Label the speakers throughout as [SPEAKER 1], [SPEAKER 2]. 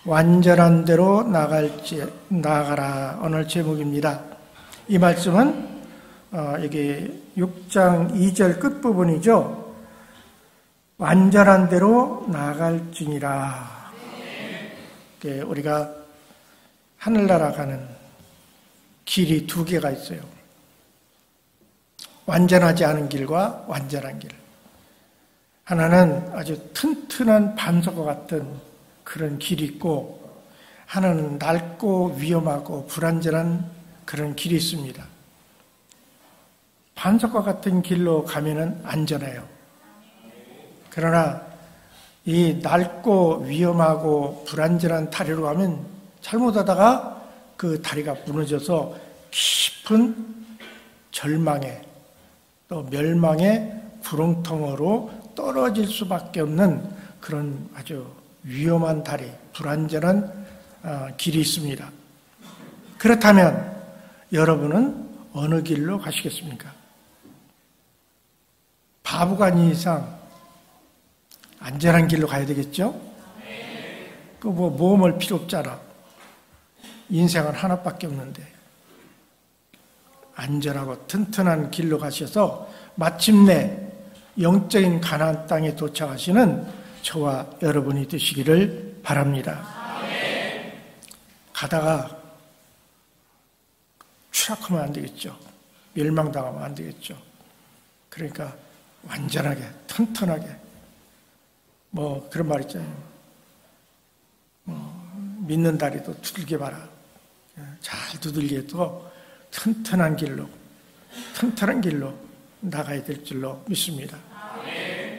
[SPEAKER 1] 완전한 대로 나아가라. 오늘 제목입니다. 이 말씀은 여기 6장 2절 끝부분이죠. 완전한 대로 나아갈지니라. 우리가 하늘나라 가는 길이 두 개가 있어요. 완전하지 않은 길과 완전한 길. 하나는 아주 튼튼한 반석과 같은 그런 길이 있고, 하나는 낡고 위험하고 불안전한 그런 길이 있습니다. 반석과 같은 길로 가면은 안전해요. 그러나 이 낡고 위험하고 불안전한 다리로 가면 잘못하다가 그 다리가 무너져서 깊은 절망에 또 멸망의 구렁텅어로 떨어질 수밖에 없는 그런 아주 위험한 다리, 불안전한 길이 있습니다. 그렇다면 여러분은 어느 길로 가시겠습니까? 바보가 아닌 이상 안전한 길로 가야 되겠죠? 그 모험할 필요 없잖아. 인생은 하나밖에 없는데. 안전하고 튼튼한 길로 가셔서 마침내 영적인 가나안 땅에 도착하시는 저와 여러분이 되시기를 바랍니다. 가다가 추락하면 안 되겠죠. 멸망당하면 안 되겠죠. 그러니까 완전하게, 튼튼하게, 그런 말 있잖아요. 믿는 다리도 두들겨 봐라. 잘 두들겨도 튼튼한 길로 나가야 될 줄로 믿습니다.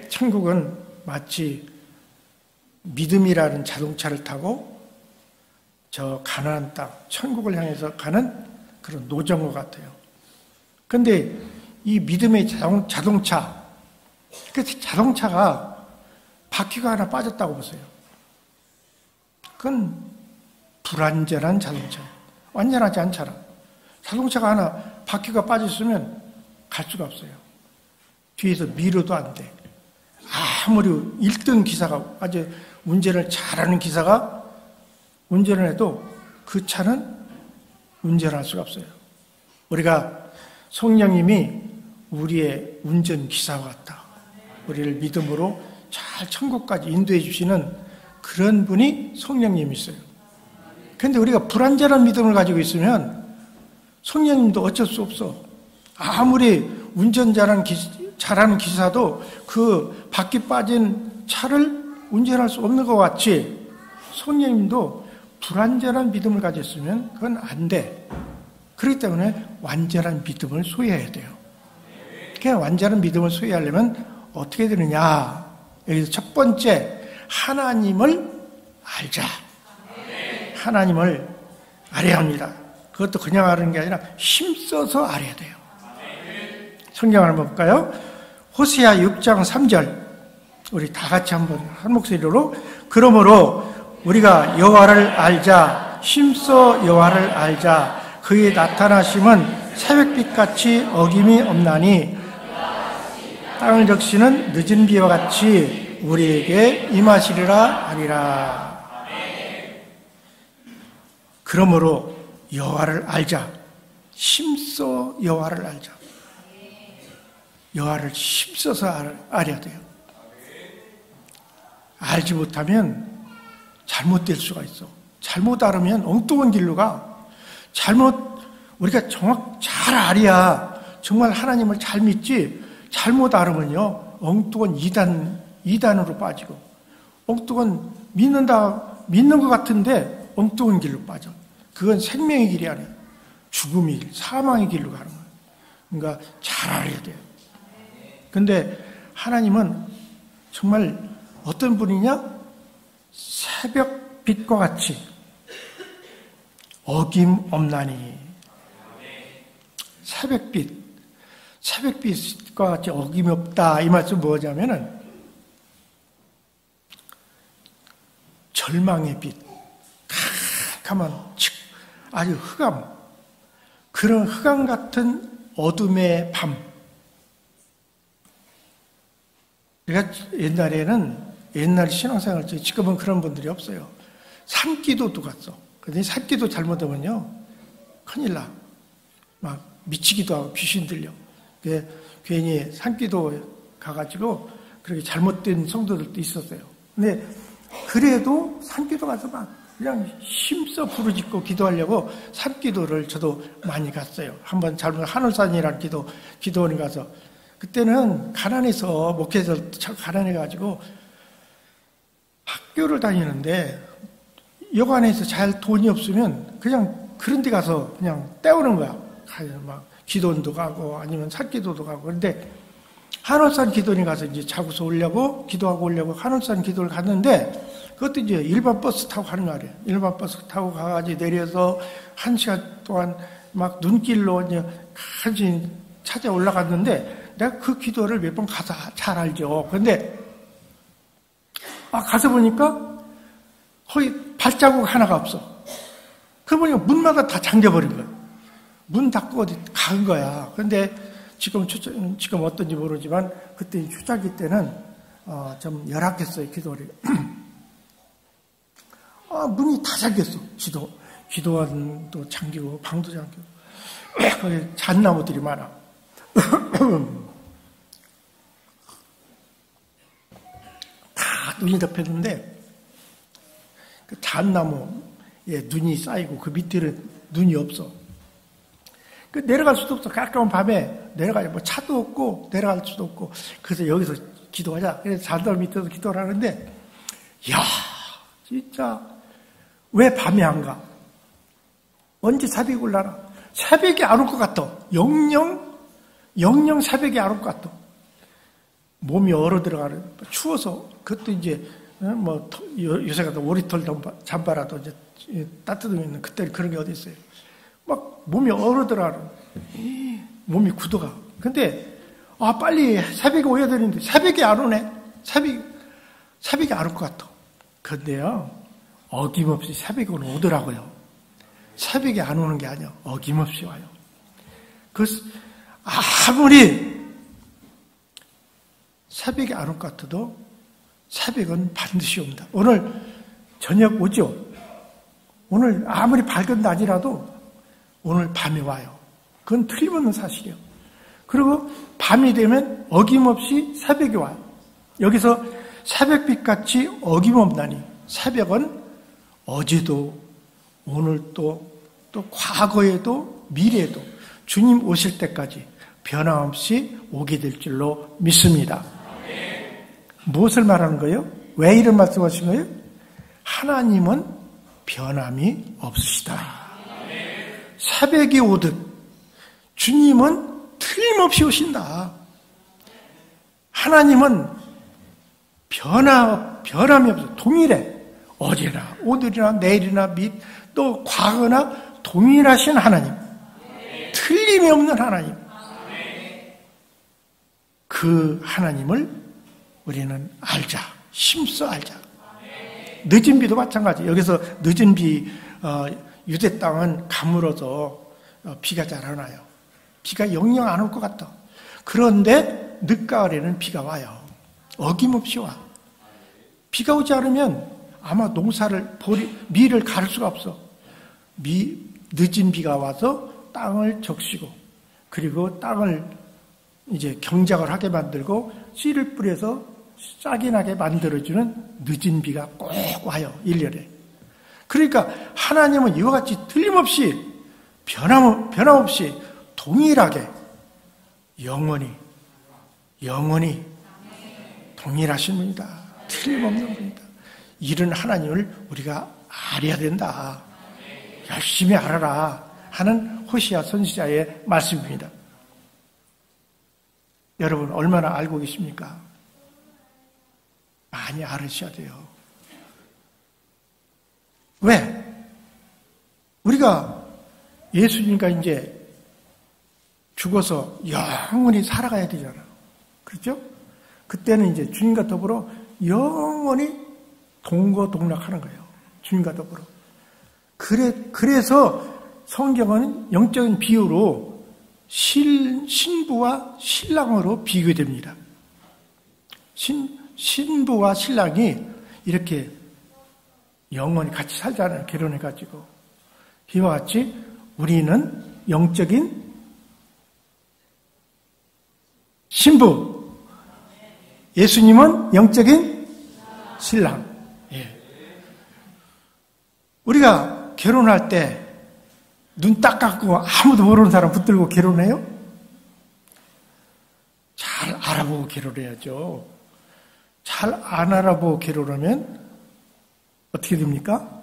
[SPEAKER 1] 천국은 마치 믿음이라는 자동차를 타고 저 가나안 땅, 천국을 향해서 가는 그런 노정호 같아요. 그런데 이 믿음의 자동차, 그 자동차가 바퀴가 하나 빠졌다고 보세요. 그건 불완전한 자동차예요. 완전하지 않잖아. 자동차가 하나 바퀴가 빠졌으면 갈 수가 없어요. 뒤에서 밀어도 안 돼. 아무리 1등 기사가, 아주 운전을 잘하는 기사가 운전을 해도 그 차는 운전할 수가 없어요. 우리가 성령님이 우리의 운전기사와 같다. 우리를 믿음으로 잘 천국까지 인도해 주시는 그런 분이 성령님이세요. 그런데 우리가 불완전한 믿음을 가지고 있으면 성령님도 어쩔 수 없어. 아무리 운전 잘하는 기사도 그 바퀴 빠진 차를 운전할 수 없는 것 같이 성령님도 불완전한 믿음을 가졌으면 그건 안 돼. 그렇기 때문에 완전한 믿음을 소유해야 돼요. 그냥 완전한 믿음을 소유하려면 어떻게 되느냐. 여기서 첫 번째, 하나님을 알자. 하나님을 알아야 합니다. 그것도 그냥 아는 게 아니라 힘써서 알아야 돼요. 성경을 한번 볼까요? 호세아 6장 3절. 우리 다 같이 한번 한 목소리로. 그러므로 우리가 여호와를 알자. 힘써 여호와를 알자. 그의 나타나심은 새벽빛같이 어김이 없나니 땅을 적시는 늦은 비와 같이 우리에게 임하시리라 하리라. 그러므로 여호와를 알자. 힘써 여호와를 알자. 여호와를 힘써서 알아야 돼요. 알지 못하면 잘못될 수가 있어. 잘못 알으면 엉뚱한 길로 가. 우리가 잘 알아야 정말 하나님을 잘 믿지, 잘못 알으면요, 엉뚱한 이단으로 빠지고, 엉뚱한 믿는 것 같은데 엉뚱한 길로 빠져. 그건 생명의 길이 아니에요. 죽음의 길, 사망의 길로 가는 거예요. 그러니까 잘 알아야 돼요. 근데 하나님은 정말 어떤 분이냐? 새벽빛과 같이 어김없나니. 새벽빛과 같이 어김이 없다. 이 말씀 뭐냐면은 절망의 빛, 캄캄한 아주 흑암, 그런 흑암 같은 어둠의 밤. 옛날 신앙생활 때 지금은 그런 분들이 없어요. 산기도도 갔어. 근데 산기도 잘못하면요, 큰일 나. 막 미치기도 하고 귀신 들려. 괜히 산기도 가가지고 그렇게 잘못된 성도들도 있었어요. 근데 그래도 산기도 가서 막 그냥 힘써 부르짖고 기도하려고 산기도를 저도 많이 갔어요. 한번 잘못 하늘산이라는 기도원에 가서, 그때는 가난해서, 목회에서 가난해가지고 학교를 다니는데 여관에서 잘 돈이 없으면 그냥 그런 데 가서 그냥 때우는 거야. 막 기도원도 가고 아니면 산기도도 가고. 그런데 하늘산 기도원에 가서 이제 자고서 오려고, 기도하고 오려고 하늘산 기도를 갔는데, 그것도 이제 일반 버스 타고 가는 말이에요. 일반 버스 타고 가가지고 내려서 1시간 동안 막 눈길로 이제 간신히 찾아 올라갔는데, 내가 그 기도를 몇 번 가서 잘 알죠. 그런데 가서 보니까 거의 발자국 하나가 없어. 그러고 보니까 문마다 다 잠겨버린 거야. 문 닫고 어디 간 거야. 그런데 지금 어떤지 모르지만 그때 초창기 때는 좀 열악했어요, 기도를. 문이 다 잠겼어. 기도원도 잠기고 방도 잠기고 거기 잣나무들이 많아. 다 눈이 덮였는데 그 잣나무에 눈이 쌓이고 그 밑에는 눈이 없어. 그 내려갈 수도 없어. 가까운 밤에 내려가야 뭐 차도 없고 내려갈 수도 없고. 그래서 여기서 기도하자. 그래서 잣나무 밑에서 기도를 하는데, 이야, 진짜 왜 밤에 안 가? 언제 새벽이 올라나? 새벽이 안 올 것 같아. 영영 새벽이 안 올 것 같아. 몸이 얼어 들어가는, 추워서. 그것도 이제 뭐 요새 같은 오리털 잠바라도 이제 따뜻하면 그때는 그런 게 어디 있어요. 막 몸이 얼어 들어가는, 몸이 굳어가. 근데 빨리 새벽에 오야 되는데 새벽이 안 오네. 새벽이 안 올 것 같아. 근데요, 어김없이 새벽이 오더라고요. 새벽에 안 오는 게 아니야. 어김없이 와요. 아무리 새벽이 안 올 것 같아도 새벽은 반드시 옵니다. 오늘 저녁 오죠? 오늘 아무리 밝은 낮이라도 오늘 밤에 와요. 그건 틀림없는 사실이에요. 그리고 밤이 되면 어김없이 새벽이 와요. 여기서 새벽빛같이 어김없나니, 새벽은 어제도 오늘도 또 과거에도 미래에도 주님 오실 때까지 변함없이 오게 될 줄로 믿습니다. 무엇을 말하는 거예요? 왜 이런 말씀하신 거예요? 하나님은 변함이 없으시다. 새벽이 오듯 주님은 틀림없이 오신다. 하나님은 변함이 없어. 동일해. 어제나 오늘이나 내일이나 또 과거나 동일하신 하나님. 틀림이 없는 하나님. 그 하나님을 우리는 알자. 힘써 알자. 늦은 비도 마찬가지. 여기서 늦은 비, 유대 땅은 가물어서 비가 잘 안 와요. 비가 영영 안 올 것 같다. 그런데 늦가을에는 비가 와요. 어김없이 와. 비가 오지 않으면 아마 밀을 가를 수가 없어. 늦은 비가 와서 땅을 적시고, 그리고 땅을 이제 경작을 하게 만들고 씨를 뿌려서 싹이 나게 만들어주는 늦은 비가 꼭 와요. 1년에. 그러니까 하나님은 이와 같이 틀림없이 변함없이 동일하게 영원히 동일하신 분이다. 틀림없는 분이다. 이런 하나님을 우리가 알아야 된다. 열심히 알아라 하는 호시아 선지자의 말씀입니다. 여러분 얼마나 알고 계십니까? 많이 알으셔야 돼요. 왜? 우리가 예수님과 이제 죽어서 영원히 살아가야 되잖아. 그렇죠? 그때는 이제 주님과 더불어 영원히 동거동락하는 거예요. 주님과 더불어. 그래서 성경은 영적인 비유로 신부와 신랑으로 비교됩니다. 신부와 신랑이 이렇게 영원히 같이 살잖아요. 결혼해가지고. 이와 같이 우리는 영적인 신부, 예수님은 영적인 신랑. 예. 우리가 결혼할 때 눈 딱 감고 아무도 모르는 사람 붙들고 결혼해요? 잘 알아보고 결혼해야죠. 잘 안 알아보고 결혼하면 어떻게 됩니까?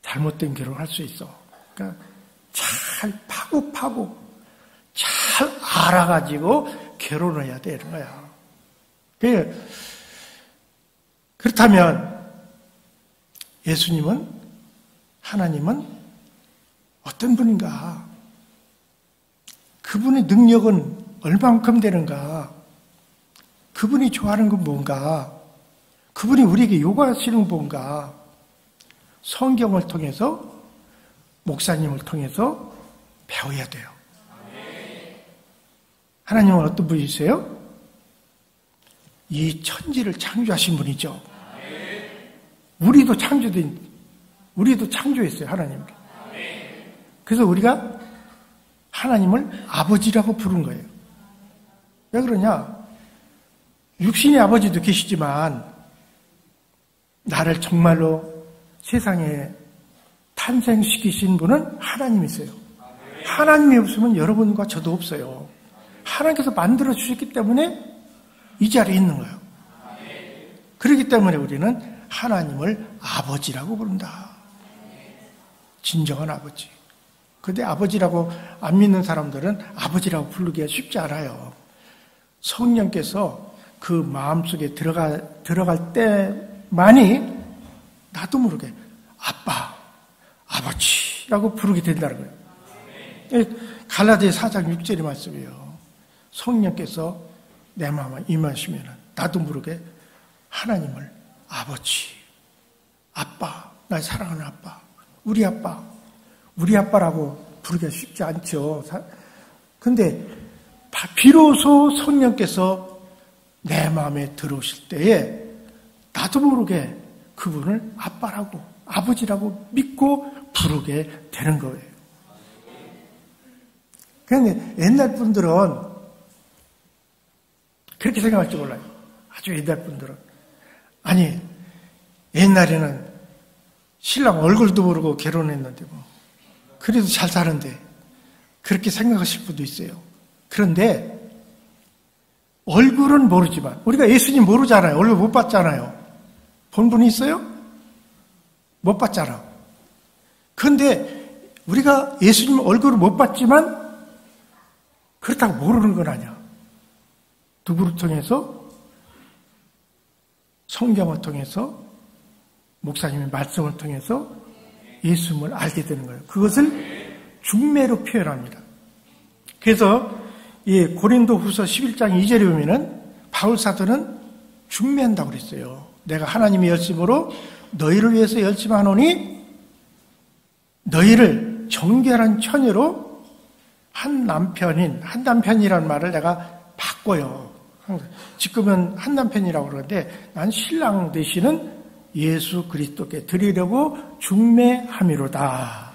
[SPEAKER 1] 잘못된 결혼을 할 수 있어. 그러니까 잘 파고 잘 알아가지고 결혼을 해야 되는 거야. 그렇다면 예수님은, 하나님은 어떤 분인가? 그분의 능력은 얼만큼 되는가? 그분이 좋아하는 건 뭔가? 그분이 우리에게 요구하시는 건 뭔가? 성경을 통해서, 목사님을 통해서 배워야 돼요. 하나님은 어떤 분이세요? 이 천지를 창조하신 분이죠. 우리도 창조했어요, 하나님께. 그래서 우리가 하나님을 아버지라고 부른 거예요. 왜 그러냐? 육신의 아버지도 계시지만 나를 정말로 세상에 탄생시키신 분은 하나님이세요. 하나님이 없으면 여러분과 저도 없어요. 하나님께서 만들어 주셨기 때문에 이 자리에 있는 거예요. 그렇기 때문에 우리는 하나님을 아버지라고 부른다. 진정한 아버지. 그런데 아버지라고 안 믿는 사람들은 아버지라고 부르기가 쉽지 않아요. 성령께서 그 마음속에 들어갈 때만이 나도 모르게 아빠, 아버지라고 부르게 된다는 거예요. 갈라디아 4장 6절의 말씀이에요. 성령께서 내 마음에 임하시면 나도 모르게 하나님을 아버지, 아빠, 날 사랑하는 아빠, 우리 아빠라고 부르기가 쉽지 않죠. 근데 비로소 성령께서 내 마음에 들어오실 때에 나도 모르게 그분을 아빠라고, 아버지라고 믿고 부르게 되는 거예요. 그런데 옛날 분들은 그렇게 생각할지 몰라요. 아주 옛날 분들은. 아니, 옛날에는 신랑 얼굴도 모르고 결혼했는데 뭐 그래도 잘 사는데 그렇게 생각하실 분도 있어요. 그런데 얼굴은 모르지만 우리가 예수님 모르잖아요. 얼굴 못 봤잖아요. 본 분이 있어요? 못 봤잖아. 그런데 우리가 예수님 얼굴을 못 봤지만 그렇다고 모르는 건 아니야. 누구를 통해서? 성경을 통해서, 목사님의 말씀을 통해서 예수님을 알게 되는 거예요. 그것을 중매로 표현합니다. 그래서 이 고린도후서 11장 2절에 보면은 바울 사도는 중매한다고 그랬어요. 내가 하나님의 열심으로 너희를 위해서 열심하노니 너희를 정결한 처녀로 한 남편이라는 말을 내가 바꿔요. 지금은 한 남편이라고 그러는데 난 신랑 되시는 예수 그리스도께 드리려고 중매함이로다.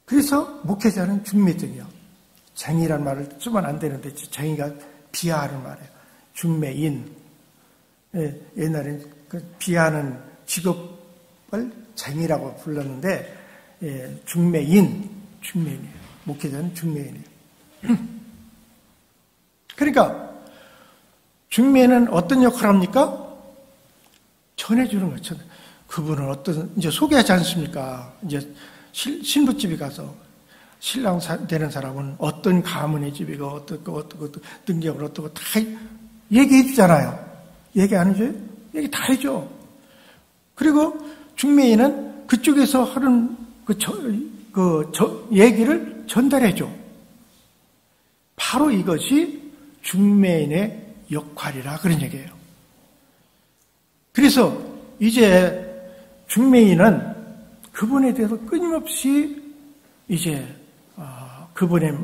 [SPEAKER 1] 그래서 목회자는 중매쟁이요. 쟁이란 말을 쓰면 안 되는데 쟁이가 비하하는 말이에요. 중매인. 옛날엔 그 비하하는 직업을 쟁이라고 불렀는데 중매인이에요. 목회자는 중매인이에요. 그러니까 중매는 어떤 역할을 합니까? 전해주는 거죠. 그분은 이제 소개하지 않습니까? 이제 신부집에 가서 신랑 되는 사람은 어떤 가문의 집이고 어떻고 능력을 어떻고 다 얘기해 주잖아요. 얘기 안 해줘요? 얘기 다 해줘. 그리고 중매인은 그쪽에서 하는 얘기를 전달해 줘. 바로 이것이 중매인의 역할이라 그런 얘기예요. 그래서 이제 중매인은 그분에 대해서 끊임없이 이제 그분의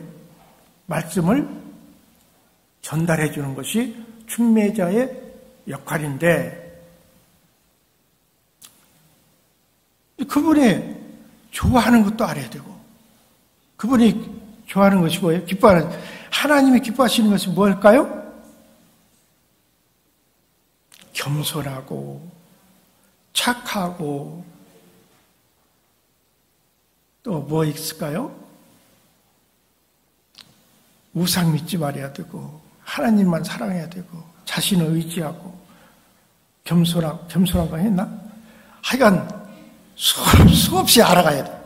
[SPEAKER 1] 말씀을 전달해 주는 것이 중매자의 역할인데 그분이 좋아하는 것도 알아야 되고, 그분이 좋아하는 것이 뭐예요? 기뻐하는, 하나님이 기뻐하시는 것이 뭘까요? 겸손하고, 착하고, 또 뭐 있을까요? 우상 믿지 말아야 되고, 하나님만 사랑해야 되고, 자신을 의지하고, 겸손한 거 했나? 하여간 수없이 알아가야 돼.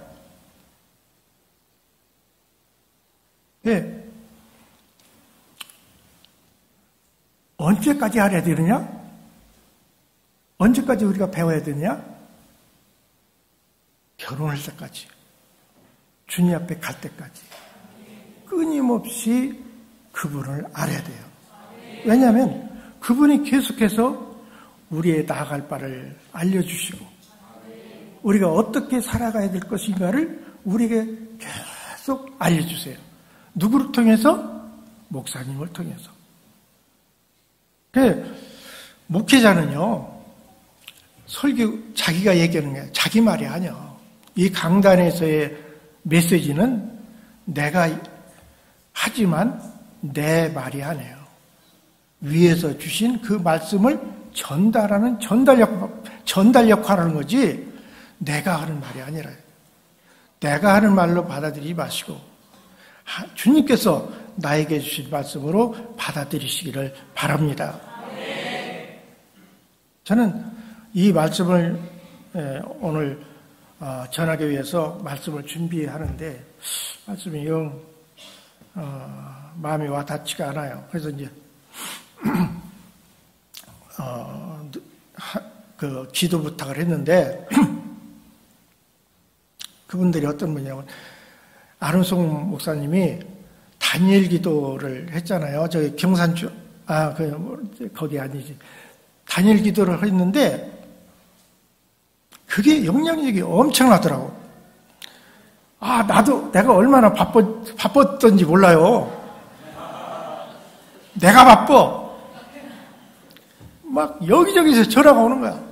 [SPEAKER 1] 예. 언제까지 알아야 되느냐? 언제까지 우리가 배워야 되느냐? 결혼할 때까지. 주님 앞에 갈 때까지. 끊임없이 그분을 알아야 돼요. 왜냐하면 그분이 계속해서 우리의 나아갈 바를 알려주시고 우리가 어떻게 살아가야 될 것인가를 우리에게 계속 알려주세요. 누구를 통해서? 목사님을 통해서. 목회자는요, 설교, 자기가 얘기하는 게 자기 말이 아니야. 이 강단에서의 메시지는 내가 하지만 내 말이 아니에요. 위에서 주신 그 말씀을 전달하는 전달 역할을 하는 거지, 내가 하는 말이 아니라. 내가 하는 말로 받아들이지 마시고, 주님께서 나에게 주신 말씀으로 받아들이시기를 바랍니다. 저는 이 말씀을 오늘 전하기 위해서 말씀을 준비하는데 말씀이 영 마음이 와 닿지가 않아요. 그래서 이제 그 기도 부탁을 했는데 그분들이 어떤 분이냐면 안우성 목사님이 다니엘 기도를 했잖아요. 저기 경산주 거기 아니지. 다니엘 기도를 했는데 그게 영향력이 엄청나더라고. 나도 내가 얼마나 바빴던지 몰라요. 내가 바빠. 막 여기저기서 전화가 오는 거야.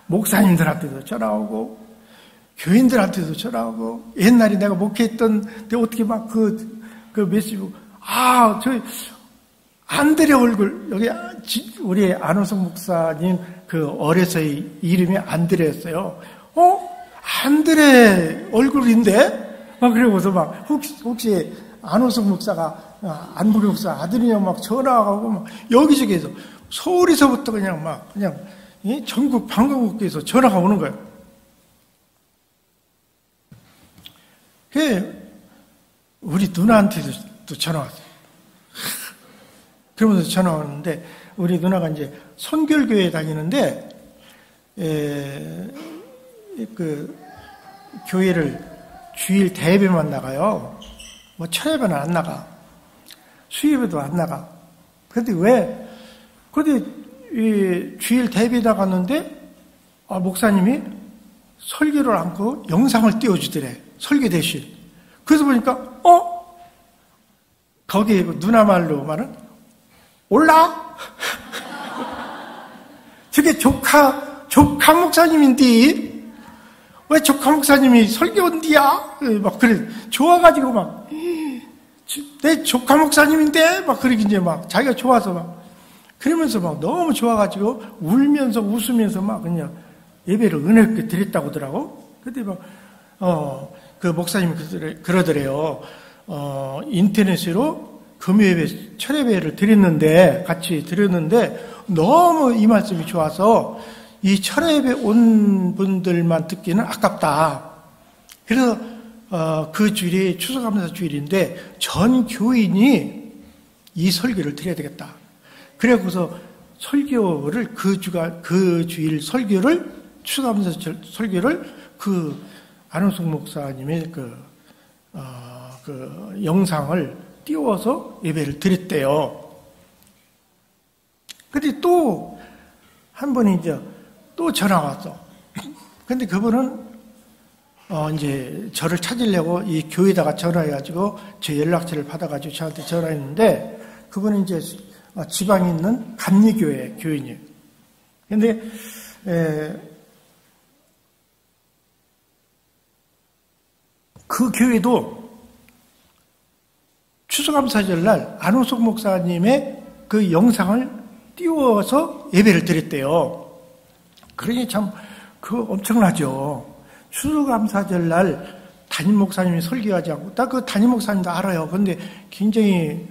[SPEAKER 1] 목사님들한테도 전화 오고 교인들한테도 전화 오고, 옛날에 내가 목회했던 데 어떻게 막 그 메시지, 안드레 얼굴, 여기 우리 안호성 목사님 그 어려서의 이름이 안드레였어요. 안드레 얼굴인데? 막 그러고서 막 혹시 안호성 목사가 안부교 목사 아들이냐 막 전화하고 막 여기저기에서 서울에서부터 그냥 전국 방송국에서 전화가 오는 거예요. 우리 누나한테도 또 전화 왔어요. 그러면서 전화 왔는데, 우리 누나가 이제 선결교회에 다니는데, 그 교회를 주일 대예배만 나가요. 뭐 철예배는 안 나가. 수예배도 안 나가. 근데 이 주일 대예배 나갔는데, 목사님이 설교를 않고 영상을 띄워주더래. 설교 대신. 그래서 보니까, 거기에 누나 말로 말은, 올라? 저게 조카 목사님인데, 왜 조카 목사님이 설교인디야? 막 그래. 좋아가지고 내 조카 목사님인데? 막 그러기 이제 자기가 좋아서 그러면서 너무 좋아가지고 울면서 웃으면서 그냥 예배를 은혜롭게 드렸다고 하더라고. 근데 그 목사님이 그러더래요. 인터넷으로 금요예배, 철예배를 같이 드렸는데, 너무 이 말씀이 좋아서, 이 철예배 온 분들만 듣기는 아깝다. 그래서, 그 주일이 추수감사 주일인데, 전 교인이 이 설교를 드려야 되겠다. 그래서 설교를, 그 주일 설교를, 추수감사 설교를 안우성 목사님의 그 영상을 띄워서 예배를 드렸대요. 근데 또 한 번이 이제 또 전화 왔어. 근데 그분은 이제 저를 찾으려고 이 교회에다가 전화해가지고 제 연락처를 받아가지고 저한테 전화했는데, 그분은 이제 지방에 있는 감리교회 교인이에요. 근데 그 교회도 추수감사절 날 안호석 목사님의 그 영상을 띄워서 예배를 드렸대요. 그러니 참 엄청나죠. 추수감사절 날 담임 목사님이 설교하지 않고, 딱 그 담임 목사님도 알아요. 근데 굉장히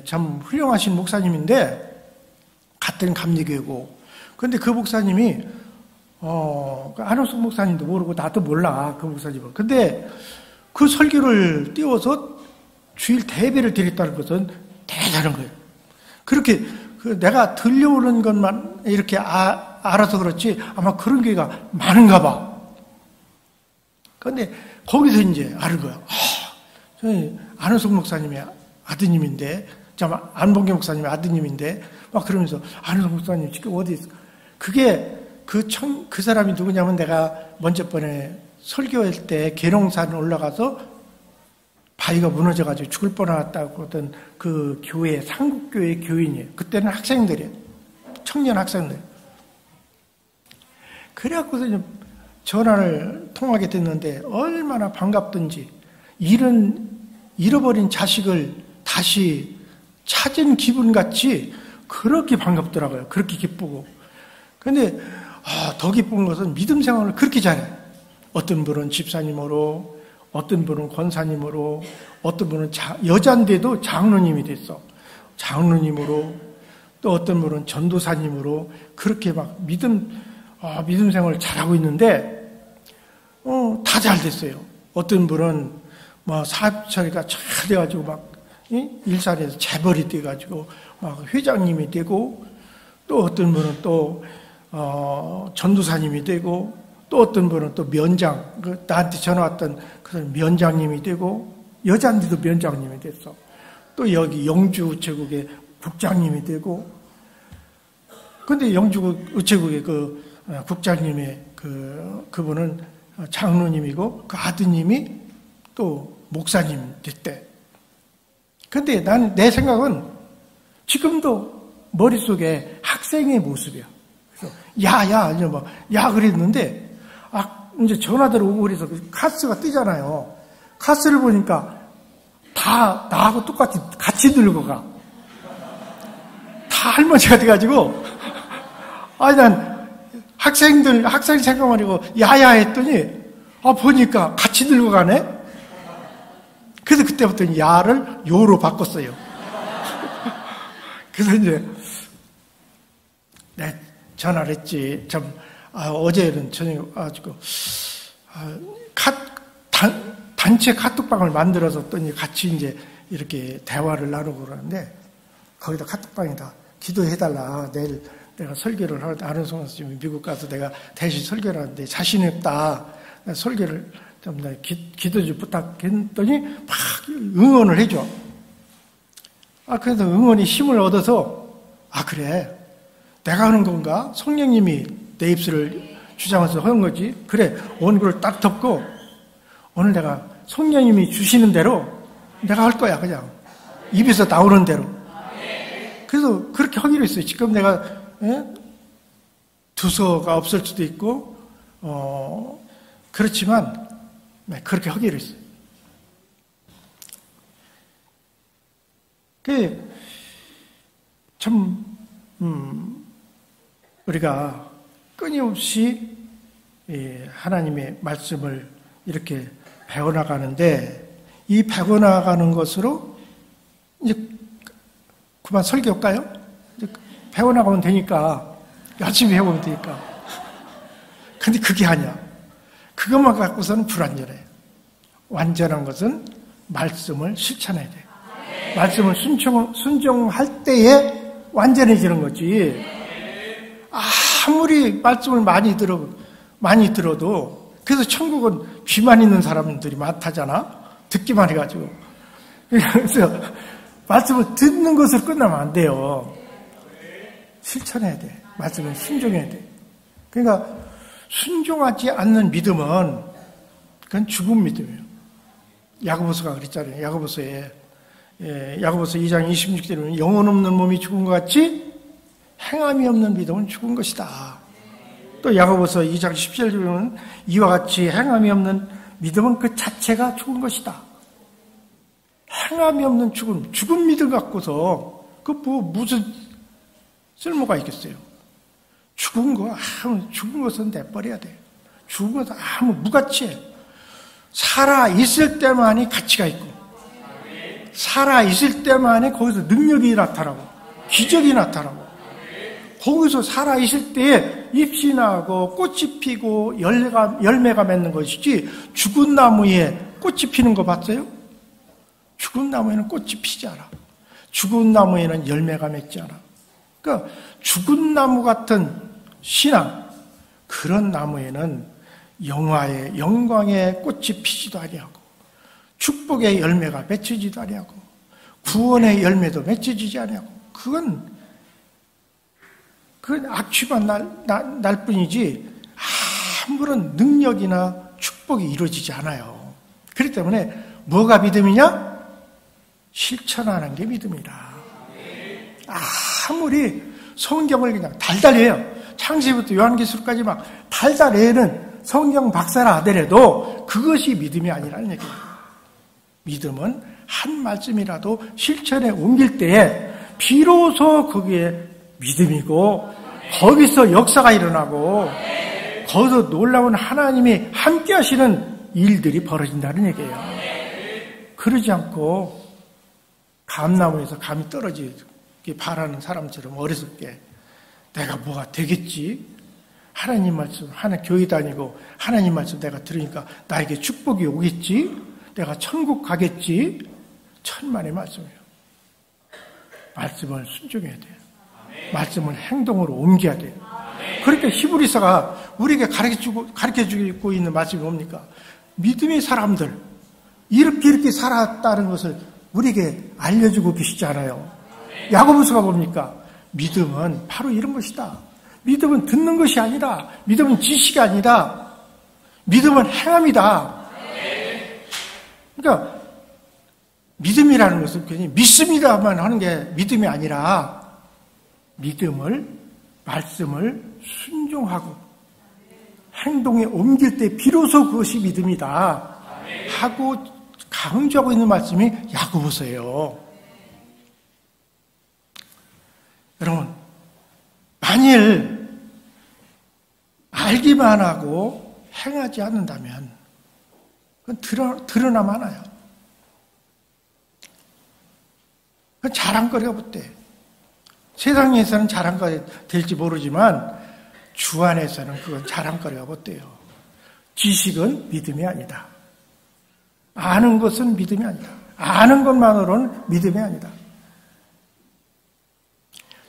[SPEAKER 1] 참 훌륭하신 목사님인데 같은 감리교회고, 근데 그 목사님이 안호석 목사님도 모르고 나도 몰라 그 목사님은. 근데 그 설교를 띄워서 주일 대예배를 드렸다는 것은 대단한 거예요. 그렇게 내가 들려오는 것만 이렇게 알아서 그렇지 아마 그런 교회가 많은가 봐. 그런데 거기서 이제 아는 거야. 안호석 목사님의 아드님인데, 안봉계 목사님의 아드님인데, 막 그러면서 안호석 목사님 지금 어디 있어? 그게 그 사람이 누구냐면, 내가 먼저 번에 설교할 때 계룡산 올라가서 바위가 무너져가지고 죽을 뻔했다고 하던 그 교회, 상국교회 교인이에요. 그때는 학생들이에요. 청년 학생들. 그래갖고서 전화를 통하게 됐는데 얼마나 반갑던지, 잃어버린 자식을 다시 찾은 기분같이 그렇게 반갑더라고요. 그렇게 기쁘고. 근데 더 기쁜 것은 믿음 생활을 그렇게 잘해요. 어떤 분은 집사님으로, 어떤 분은 권사님으로, 어떤 분은 여자인데도 장로님이 됐어. 장로님으로, 또 어떤 분은 전도사님으로, 그렇게 막 믿음 생활을 잘하고 있는데, 다 잘 됐어요. 어떤 분은 사업 처리가 잘 돼가지고 일산에서 재벌이 돼가지고 회장님이 되고, 또 어떤 분은 또 전도사님이 되고, 또 어떤 분은 또 면장, 나한테 전화 왔던 그런 면장님이 되고, 여자인데도 면장님이 됐어. 또 여기 영주 우체국의 국장님이 되고, 근데 영주 우체국의 국장님의 그분은 장로님이고, 그 아드님이 또 목사님 됐대. 근데 내 생각은 지금도 머릿속에 학생의 모습이야. 그래서 야 그랬는데, 이제 전화들 오고 그래서 카스가 뜨잖아요. 카스를 보니까 다 나하고 똑같이 같이 들고 가. 다 할머니가 돼가지고, 난 학생 생각만 하고 야야 했더니, 보니까 같이 들고 가네? 그래서 그때부터 야를 요로 바꿨어요. 그래서 이제, 내 전화를 했지. 어제는 저녁에 와가지고, 단체 카톡방을 만들어서 또 같이 이제 이렇게 대화를 나누고 그러는데, 거기다 카톡방에다 기도해달라. 내일 내가 설교를 하는데, 안호석 선생님이 미국 가서 내가 대신 설교를 하는데 자신이 없다. 설교를 좀 기도 좀 부탁했더니 막 응원을 해줘. 그래서 응원이 힘을 얻어서, 그래. 내가 하는 건가? 성령님이 내 입술을 주장해서 하는 거지. 그래. 원고를 딱 덮고, 오늘 내가 성령님이 주시는 대로 내가 할 거야, 그냥. 입에서 나오는 대로. 그래서 그렇게 하기로 했어요. 지금 내가, 두서가 없을 수도 있고, 그렇지만, 그렇게 하기로 했어요. 참, 우리가 끊임없이 하나님의 말씀을 이렇게 배워나가는데, 이 배워나가는 것으로 이제 그만 설교할까요? 이제 배워나가면 되니까, 열심히 해보면 되니까. 근데 그게 아니야. 그것만 갖고서는 불완전해. 완전한 것은 말씀을 실천해야 돼. 말씀을 순종할 때에 완전해지는 거지. 아무리 말씀을 많이 들어도, 그래서 천국은 귀만 있는 사람들이 많다잖아? 듣기만 해가지고. 그래서 말씀을 듣는 것으로 끝나면 안 돼요. 실천해야 돼. 말씀을 순종해야 돼. 그러니까 순종하지 않는 믿음은 그건 죽은 믿음이에요. 야고보서가 그랬잖아요. 야고보서 2장 26절에는 영혼 없는 몸이 죽은 것 같이 행함이 없는 믿음은 죽은 것이다. 또 야고보서 2장 17절에 보면 이와 같이 행함이 없는 믿음은 그 자체가 죽은 것이다. 행함이 없는 죽은 믿음 갖고서 무슨 쓸모가 있겠어요? 죽은 것은 내버려야 돼. 죽은 것은 아무 무가치해. 살아 있을 때만이 가치가 있고, 살아 있을 때만이 거기서 능력이 나타나고, 기적이 나타나고, 거기서 살아 있을 때에 잎이 나고 꽃이 피고 열매가 맺는 것이지, 죽은 나무에 꽃이 피는 거 봤어요? 죽은 나무에는 꽃이 피지 않아. 죽은 나무에는 열매가 맺지 않아. 그러니까 죽은 나무 같은 신앙, 그런 나무에는 영광의 꽃이 피지도 아니하고, 축복의 열매가 맺혀지지도 아니하고, 구원의 열매도 맺혀지지 아니하고, 그건 악취만 날 뿐이지 아무런 능력이나 축복이 이루어지지 않아요. 그렇기 때문에 뭐가 믿음이냐? 실천하는 게 믿음이다. 아무리 성경을 그냥 달달해요. 창세기부터 요한계시록까지 막 달달해는 성경 박사라 하더라도 그것이 믿음이 아니라는 얘기예요. 믿음은 한 말씀이라도 실천에 옮길 때에 비로소 그게 믿음이고, 거기서 역사가 일어나고, 거기서 놀라운 하나님이 함께 하시는 일들이 벌어진다는 얘기예요. 그러지 않고 감나무에서 감이 떨어지기 바라는 사람처럼 어리석게 내가 뭐가 되겠지? 하나님 말씀, 교회 다니고 하나님 말씀 내가 들으니까 나에게 축복이 오겠지? 내가 천국 가겠지? 천만의 말씀이에요. 말씀을 순종해야 돼요. 말씀을 행동으로 옮겨야 돼요. 그러니까 히브리서가 우리에게 가르쳐주고 있는 말씀이 뭡니까? 믿음의 사람들, 이렇게 살았다는 것을 우리에게 알려주고 계시지 않아요. 야고보서가 뭡니까? 믿음은 바로 이런 것이다. 믿음은 듣는 것이 아니다. 믿음은 지식이 아니다. 믿음은 행함이다. 그러니까 믿음이라는 것은 괜히 믿습니다만 하는 게 믿음이 아니라, 말씀을 순종하고 행동에 옮길 때 비로소 그것이 믿음이다 하고 강조하고 있는 말씀이 야고보서예요. 여러분, 만일 알기만 하고 행하지 않는다면 그건 드러나만 해요. 그건 자랑거리가 못돼. 세상에서는 자랑거리 될지 모르지만 주 안에서는 그건 자랑거리가 못돼요. 지식은 믿음이 아니다. 아는 것은 믿음이 아니다. 아는 것만으로는 믿음이 아니다.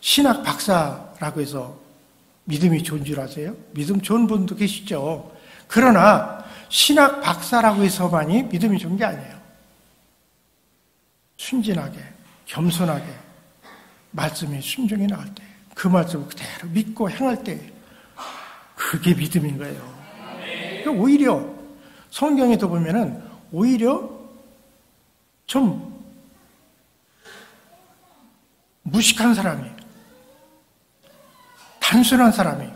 [SPEAKER 1] 신학 박사라고 해서 믿음이 좋은 줄 아세요? 믿음 좋은 분도 계시죠. 그러나 신학 박사라고 해서만이 믿음이 좋은 게 아니에요. 순진하게, 겸손하게 말씀에 순종이 나갈 때, 그 말씀을 그대로 믿고 행할 때, 그게 믿음인 거예요. 오히려 성경에도 보면은 오히려 좀 무식한 사람이, 단순한 사람이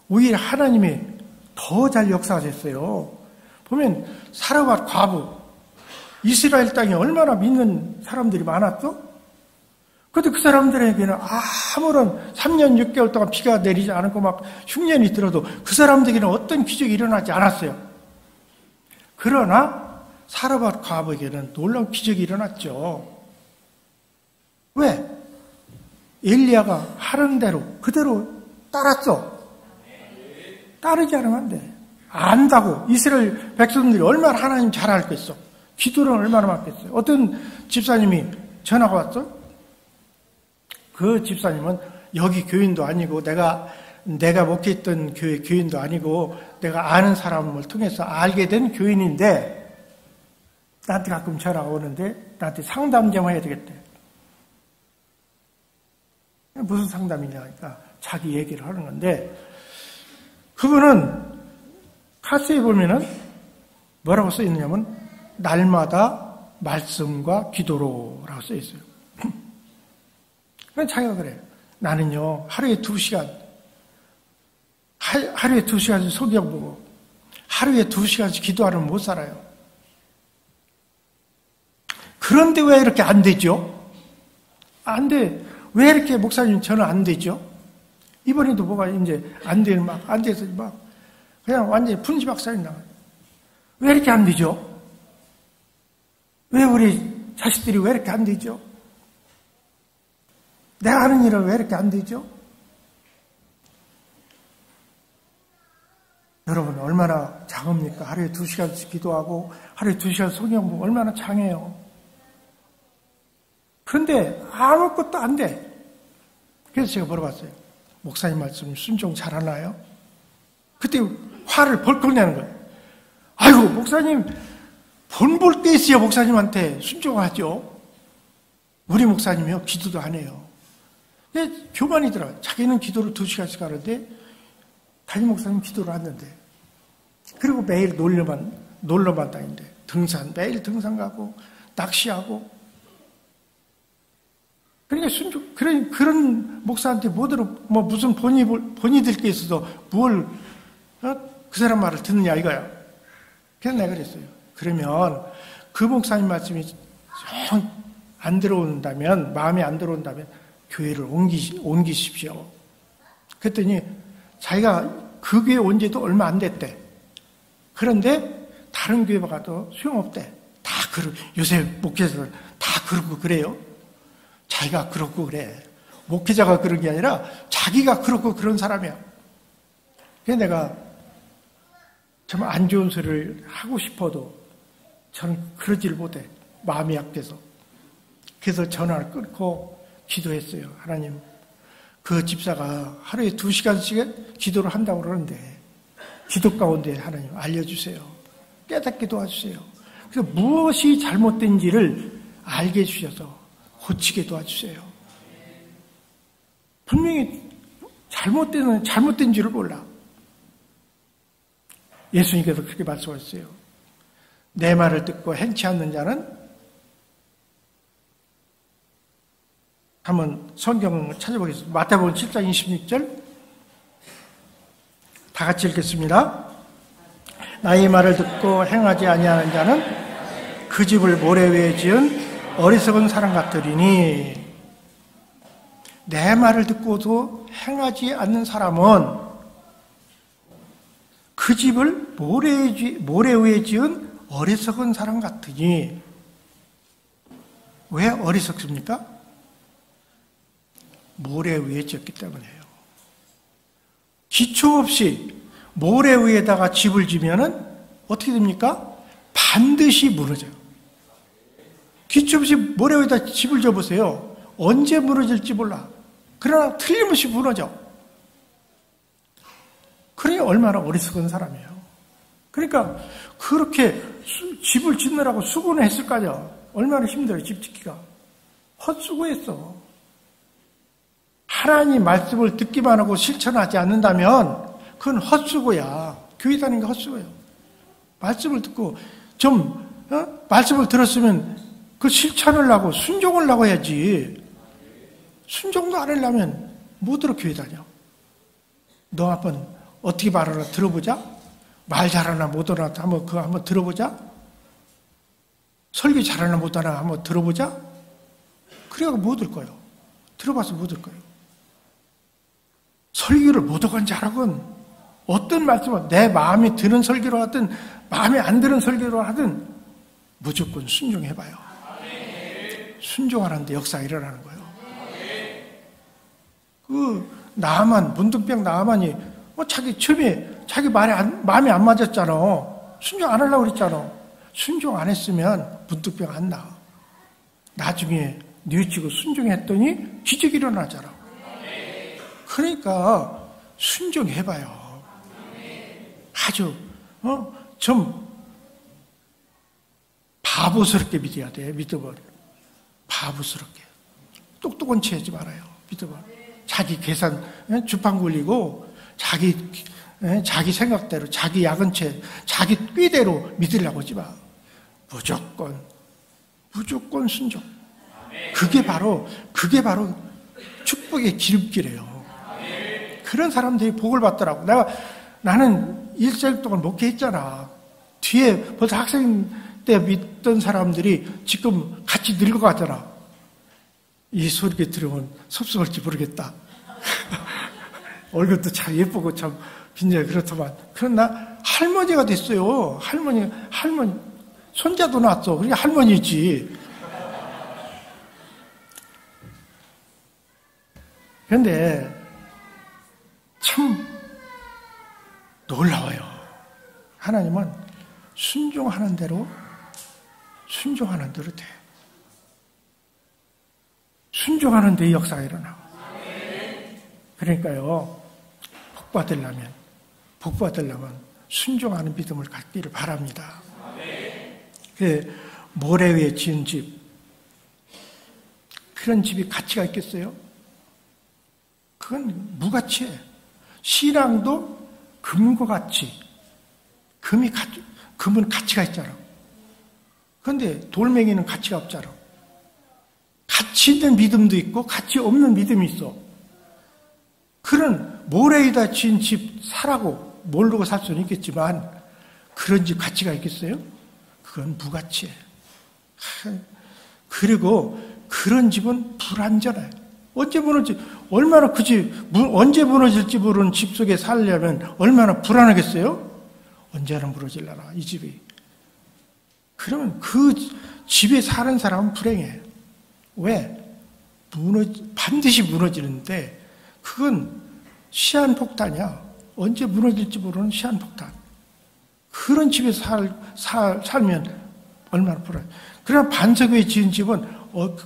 [SPEAKER 1] 오히려 하나님이 더 잘 역사하셨어요. 보면 사르밧 과부, 이스라엘 땅에 얼마나 믿는 사람들이 많았죠? 그런데 그 사람들에게는 아무런 3년 6개월 동안 비가 내리지 않고 막 흉년이 들어도 그 사람들에게는 어떤 기적이 일어나지 않았어요. 그러나 사르밧 과부에게는 놀라운 기적이 일어났죠. 왜? 엘리야가 하는 대로 그대로 따랐어. 따르지 않으면 안 돼. 안다고. 이스라엘 백성들이 얼마나 하나님 잘 알겠어. 기도를 얼마나 많겠어요. 어떤 집사님이 전화가 왔어. 그 집사님은 여기 교인도 아니고 내가 목회했던 교회 교인도 아니고 내가 아는 사람을 통해서 알게 된 교인인데 나한테 가끔 전화가 오는데 나한테 상담 좀 해야 되겠대. 무슨 상담이냐 하니까 자기 얘기를 하는 건데, 그분은 카스에 보면은 뭐라고 써 있느냐면 날마다 말씀과 기도로라고 써 있어요. 자기가 그래. 나는요 하루에 2시간 하루에 2시간 성경 보고 하루에 2시간씩 기도 안 하면 못 살아요. 그런데 왜 이렇게 안 되죠? 안 돼. 왜 이렇게 목사님 저는 안 되죠? 이번에도 뭐가 이제 안 되는 안 돼서 그냥 완전히 분지박산이 나와요. 왜 이렇게 안 되죠? 왜 우리 자식들이 왜 이렇게 안 되죠? 내가 하는 일은 왜 이렇게 안 되죠? 여러분 얼마나 장합니까? 하루에 2시간씩 기도하고 하루에 2시간 성경 보고 얼마나 장해요. 그런데 아무것도 안 돼. 그래서 제가 물어봤어요. 목사님 말씀 순종 잘하나요? 그때 화를 벌컥 내는 거예요. 아이고 목사님 본 볼 때 있어야 목사님한테 순종하죠. 우리 목사님이요 기도도 안 해요. 교만이더라. 자기는 기도를 2시간씩 하는데 담임 목사님 기도를 하는데 그리고 매일 놀러만 다니는데 매일 등산 가고 낚시하고 그러니까 그런 목사한테 무슨 본이 될 게 있어서 그 사람 말을 듣느냐 이거야. 그래서 내가 그랬어요. 그러면 그 목사님 말씀이 정 안 들어온다면, 마음에 안 들어온다면 교회를 옮기십시오. 그랬더니 자기가 그 교회 온 지도 얼마 안 됐대. 그런데 다른 교회 가도 소용없대. 요새 목회자들 다 그러고 그래요. 자기가 그렇고 그래. 목회자가 그런 게 아니라 자기가 그렇고 그런 사람이야. 그래서 내가 정말 안 좋은 소리를 하고 싶어도 저는 그러질 못해. 마음이 약해서. 그래서 전화를 끊고 기도했어요. 하나님, 그 집사가 하루에 2시간씩 기도를 한다고 그러는데 기도 가운데 하나님 알려주세요. 깨닫게 도와주세요. 그래서 무엇이 잘못된지를 알게 해주셔서 고치게 도와주세요. 분명히 잘못된 줄을 몰라. 예수님께서 그렇게 말씀하셨어요. 내 말을 듣고 행치 않는 자는 한번 성경을 찾아보겠습니다. 마태복음 7장 26절 다 같이 읽겠습니다. 나의 말을 듣고 행하지 아니하는 자는 그 집을 모래 위에 지은 어리석은 사람 같으리니 내 말을 듣고도 행하지 않는 사람은 그 집을 모래 위에 지은 어리석은 사람 같으니 왜 어리석습니까? 모래 위에 지었기 때문에요. 기초 없이 모래 위에다가 집을 지면은 어떻게 됩니까? 반드시 무너져요. 기초 없이 모래 위에다 집을 져보세요. 언제 무너질지 몰라. 그러나 틀림없이 무너져. 그러니 얼마나 어리석은 사람이에요. 그러니까 그렇게 집을 짓느라고 수고는 했을 거 아니야. 얼마나 힘들어요, 집 짓기가. 헛수고했어. 하나님 말씀을 듣기만 하고 실천하지 않는다면 그건 헛수고야. 교회 다니는 게 헛수고예요. 말씀을 듣고 말씀을 들었으면 그 실천을 하고 순종을 하고 해야지. 순종도 안 하려면 못 들어 교회 다녀. 너 한번 어떻게 말하나 들어보자. 말 잘하나 못하나 한번 들어보자. 설교 잘하나 못하나 한번 들어보자. 그래야 못 들 거예요. 들어봐서 못 들 거예요. 설교를 못하건 잘하건 어떤 말씀을 내 마음에 드는 설교로 하든 마음에 안 드는 설교로 하든 무조건 순종해봐요. 순종하는데 역사가 일어나는 거예요. 문둥병 나아만이 처음에 자기 마음에 안 맞았잖아. 순종 안 하려고 그랬잖아. 순종 안 했으면 문둥병 안 나. 나중에 뉘우치고 순종했더니 기적이 일어나잖아. 그러니까 순종해봐요. 아주 좀 바보스럽게 믿어야 돼. 믿어버려. 바보스럽게. 똑똑한 체 하지 말아요. 믿어버려. 자기 계산 주판 굴리고 자기 생각대로 자기 야근체 자기 꾀대로 믿으려고 하지 마. 무조건 순종. 그게 바로 축복의 기름길이에요. 그런 사람들이 복을 받더라고. 나는 일생 동안 목회했잖아. 뒤에 벌써 학생 때 믿던 사람들이 지금 같이 늙어가잖아. 이 소리를 들으면 섭섭할지 모르겠다. 얼굴도 참 예쁘고 참 빈자 그렇더만. 그러나 할머니가 됐어요. 할머니. 손자도 낳았어. 그러니까 할머니지. 그런데 참 놀라워요. 하나님은 순종하는 대로 돼. 순종하는 데 역사가 일어나. 그러니까요, 복받으려면 순종하는 믿음을 갖기를 바랍니다. 그 모래 위에 지은 집, 그런 집이 가치가 있겠어요? 그건 무가치예요. 신앙도 금과 같이, 금은 가치가 있잖아. 그런데 돌멩이는 가치가 없잖아. 가치 있는 믿음도 있고 가치 없는 믿음이 있어. 그런 모래에다 지은 집 사라고 모르고 살 수는 있겠지만 그런 집 가치가 있겠어요? 그건 무가치예요. 그리고 그런 집은 불안전해. 언제 무너질지 모르는 집 속에 살려면 얼마나 불안하겠어요? 언제나 무너질라나, 이 집이. 그러면 그 집에 사는 사람은 불행해. 왜? 반드시 무너지는데, 그건 시한폭탄이야. 언제 무너질지 모르는 시한폭탄. 그런 집에 살면 얼마나 불안해. 그러나 반석 위에 지은 집은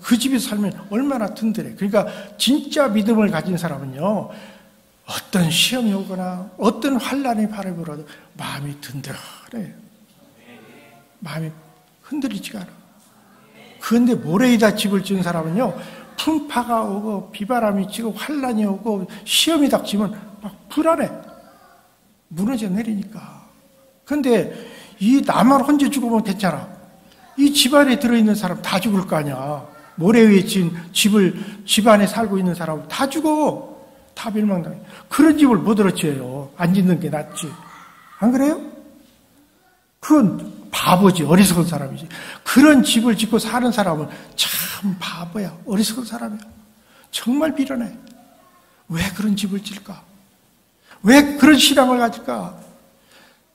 [SPEAKER 1] 그 집에 살면 얼마나 든든해. 그러니까 진짜 믿음을 가진 사람은요, 어떤 시험이 오거나 어떤 환란이 바라보라도 마음이 든든해. 마음이 흔들리지가 않아. 그런데 모래에다 집을 지은 사람은요, 풍파가 오고 비바람이 치고 환란이 오고 시험이 닥치면 막 불안해. 무너져 내리니까. 그런데 이 나만 혼자 죽으면 괜찮아. 이 집안에 들어있는 사람 다 죽을 거 아니야. 모래 위에 지은 집 안에 살고 있는 사람 다 죽어. 다 멸망당해. 그런 집을 못 얻어치워요. 안 짓는 게 낫지. 안 그래요? 그건 바보지. 어리석은 사람이지. 그런 집을 짓고 사는 사람은 참 바보야. 어리석은 사람이야. 정말 미련해. 왜 그런 집을 질까? 왜 그런 신앙을 가질까?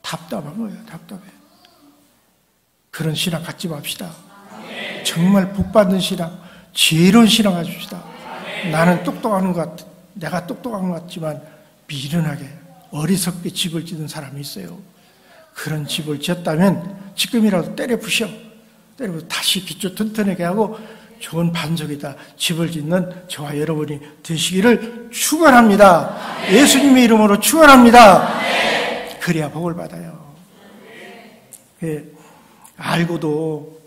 [SPEAKER 1] 답답한 거예요. 답답해. 그런 신앙 갖지 맙시다. 정말 복받는 신앙, 지혜로운 신앙 가집시다. 나는 똑똑한 것 같아. 내가 똑똑한 것 같지만 미련하게 어리석게 집을 짓는 사람이 있어요. 그런 집을 지었다면 지금이라도 때려 부셔. 다시 기초 튼튼하게 하고 좋은 반석에다 집을 짓는 저와 여러분이 되시기를 축원합니다. 예수님의 이름으로 축원합니다. 그래야 복을 받아요. 알고도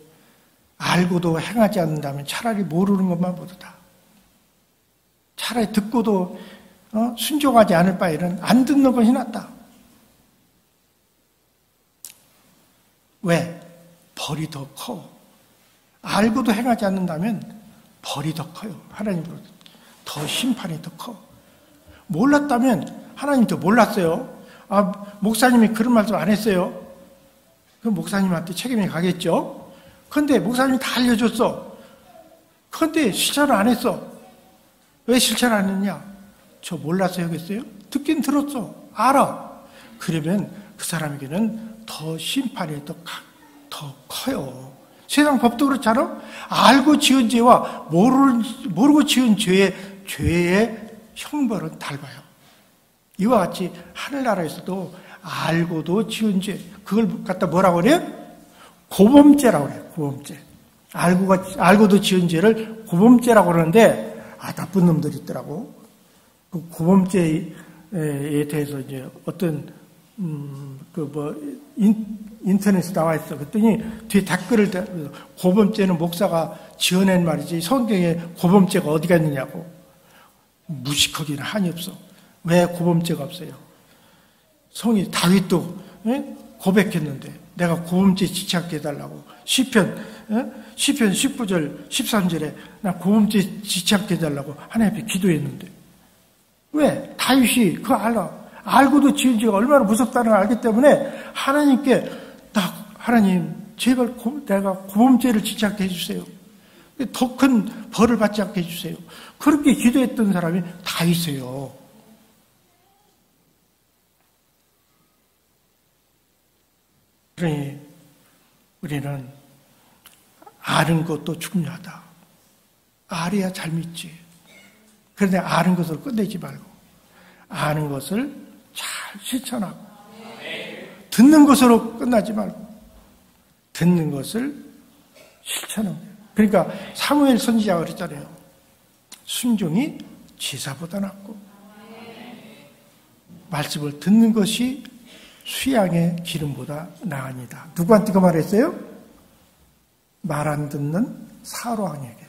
[SPEAKER 1] 행하지 않는다면 차라리 모르는 것만 보다. 차라리 듣고도 순종하지 않을 바에는 안 듣는 것이 낫다. 왜? 벌이 더 커. 알고도 행하지 않는다면 벌이 더 커요. 하나님으로 더 심판이 더 커. 몰랐다면 하나님도 몰랐어요. 목사님이 그런 말씀 안 했어요. 그럼 목사님한테 책임이 가겠죠. 그런데 목사님이 다 알려줬어. 그런데 실천을 안 했어. 왜 실천 안 했냐? 저 몰라서 하겠어요? 듣긴 들었어. 알아. 그러면 그 사람에게는 더 심판이 더 커요. 세상 법도 그렇잖아. 알고 지은 죄와 모르고 지은 죄의 형벌은 달라요. 이와 같이 하늘나라에서도 알고도 지은 죄, 그걸 갖다 뭐라고 그래요? 고범죄라고 그래요. 고범죄. 알고도 지은 죄를 고범죄라고 그러는데, 나쁜 놈들이 있더라고. 그 고범죄에 대해서 이제 어떤, 인터넷에 나와 있어. 그랬더니 뒤에 댓글을, 고범죄는 목사가 지어낸 말이지, 성경에 고범죄가 어디가 있느냐고. 무식하기는 한이 없어. 왜 고범죄가 없어요? 성이 다윗도 고백했는데 내가 고범죄 지지 않게 해달라고. 시편 19절 13절에 나 고범죄 지지 않게 해달라고 하나님 앞에 기도했는데 왜? 다윗이 그거 알아. 알고도 지은 죄가 얼마나 무섭다는 걸 알기 때문에 하나님께 하나님 제발 내가 고범죄를 짓지 않게 해주세요. 더 큰 벌을 받지 않게 해주세요. 그렇게 기도했던 사람이 다 있어요. 그러니 우리는 아는 것도 중요하다. 알아야 잘 믿지. 그런데 아는 것으로 끝내지 말고 아는 것을 잘 실천하고 듣는 것으로 끝나지 말고 듣는 것을 실천하고. 그러니까 사무엘 선지자가 그랬잖아요. 순종이 제사보다 낫고 말씀을 듣는 것이 수양의 기름보다 나으니다. 누구한테 그 말했어요? 말 안 듣는 사로왕에게.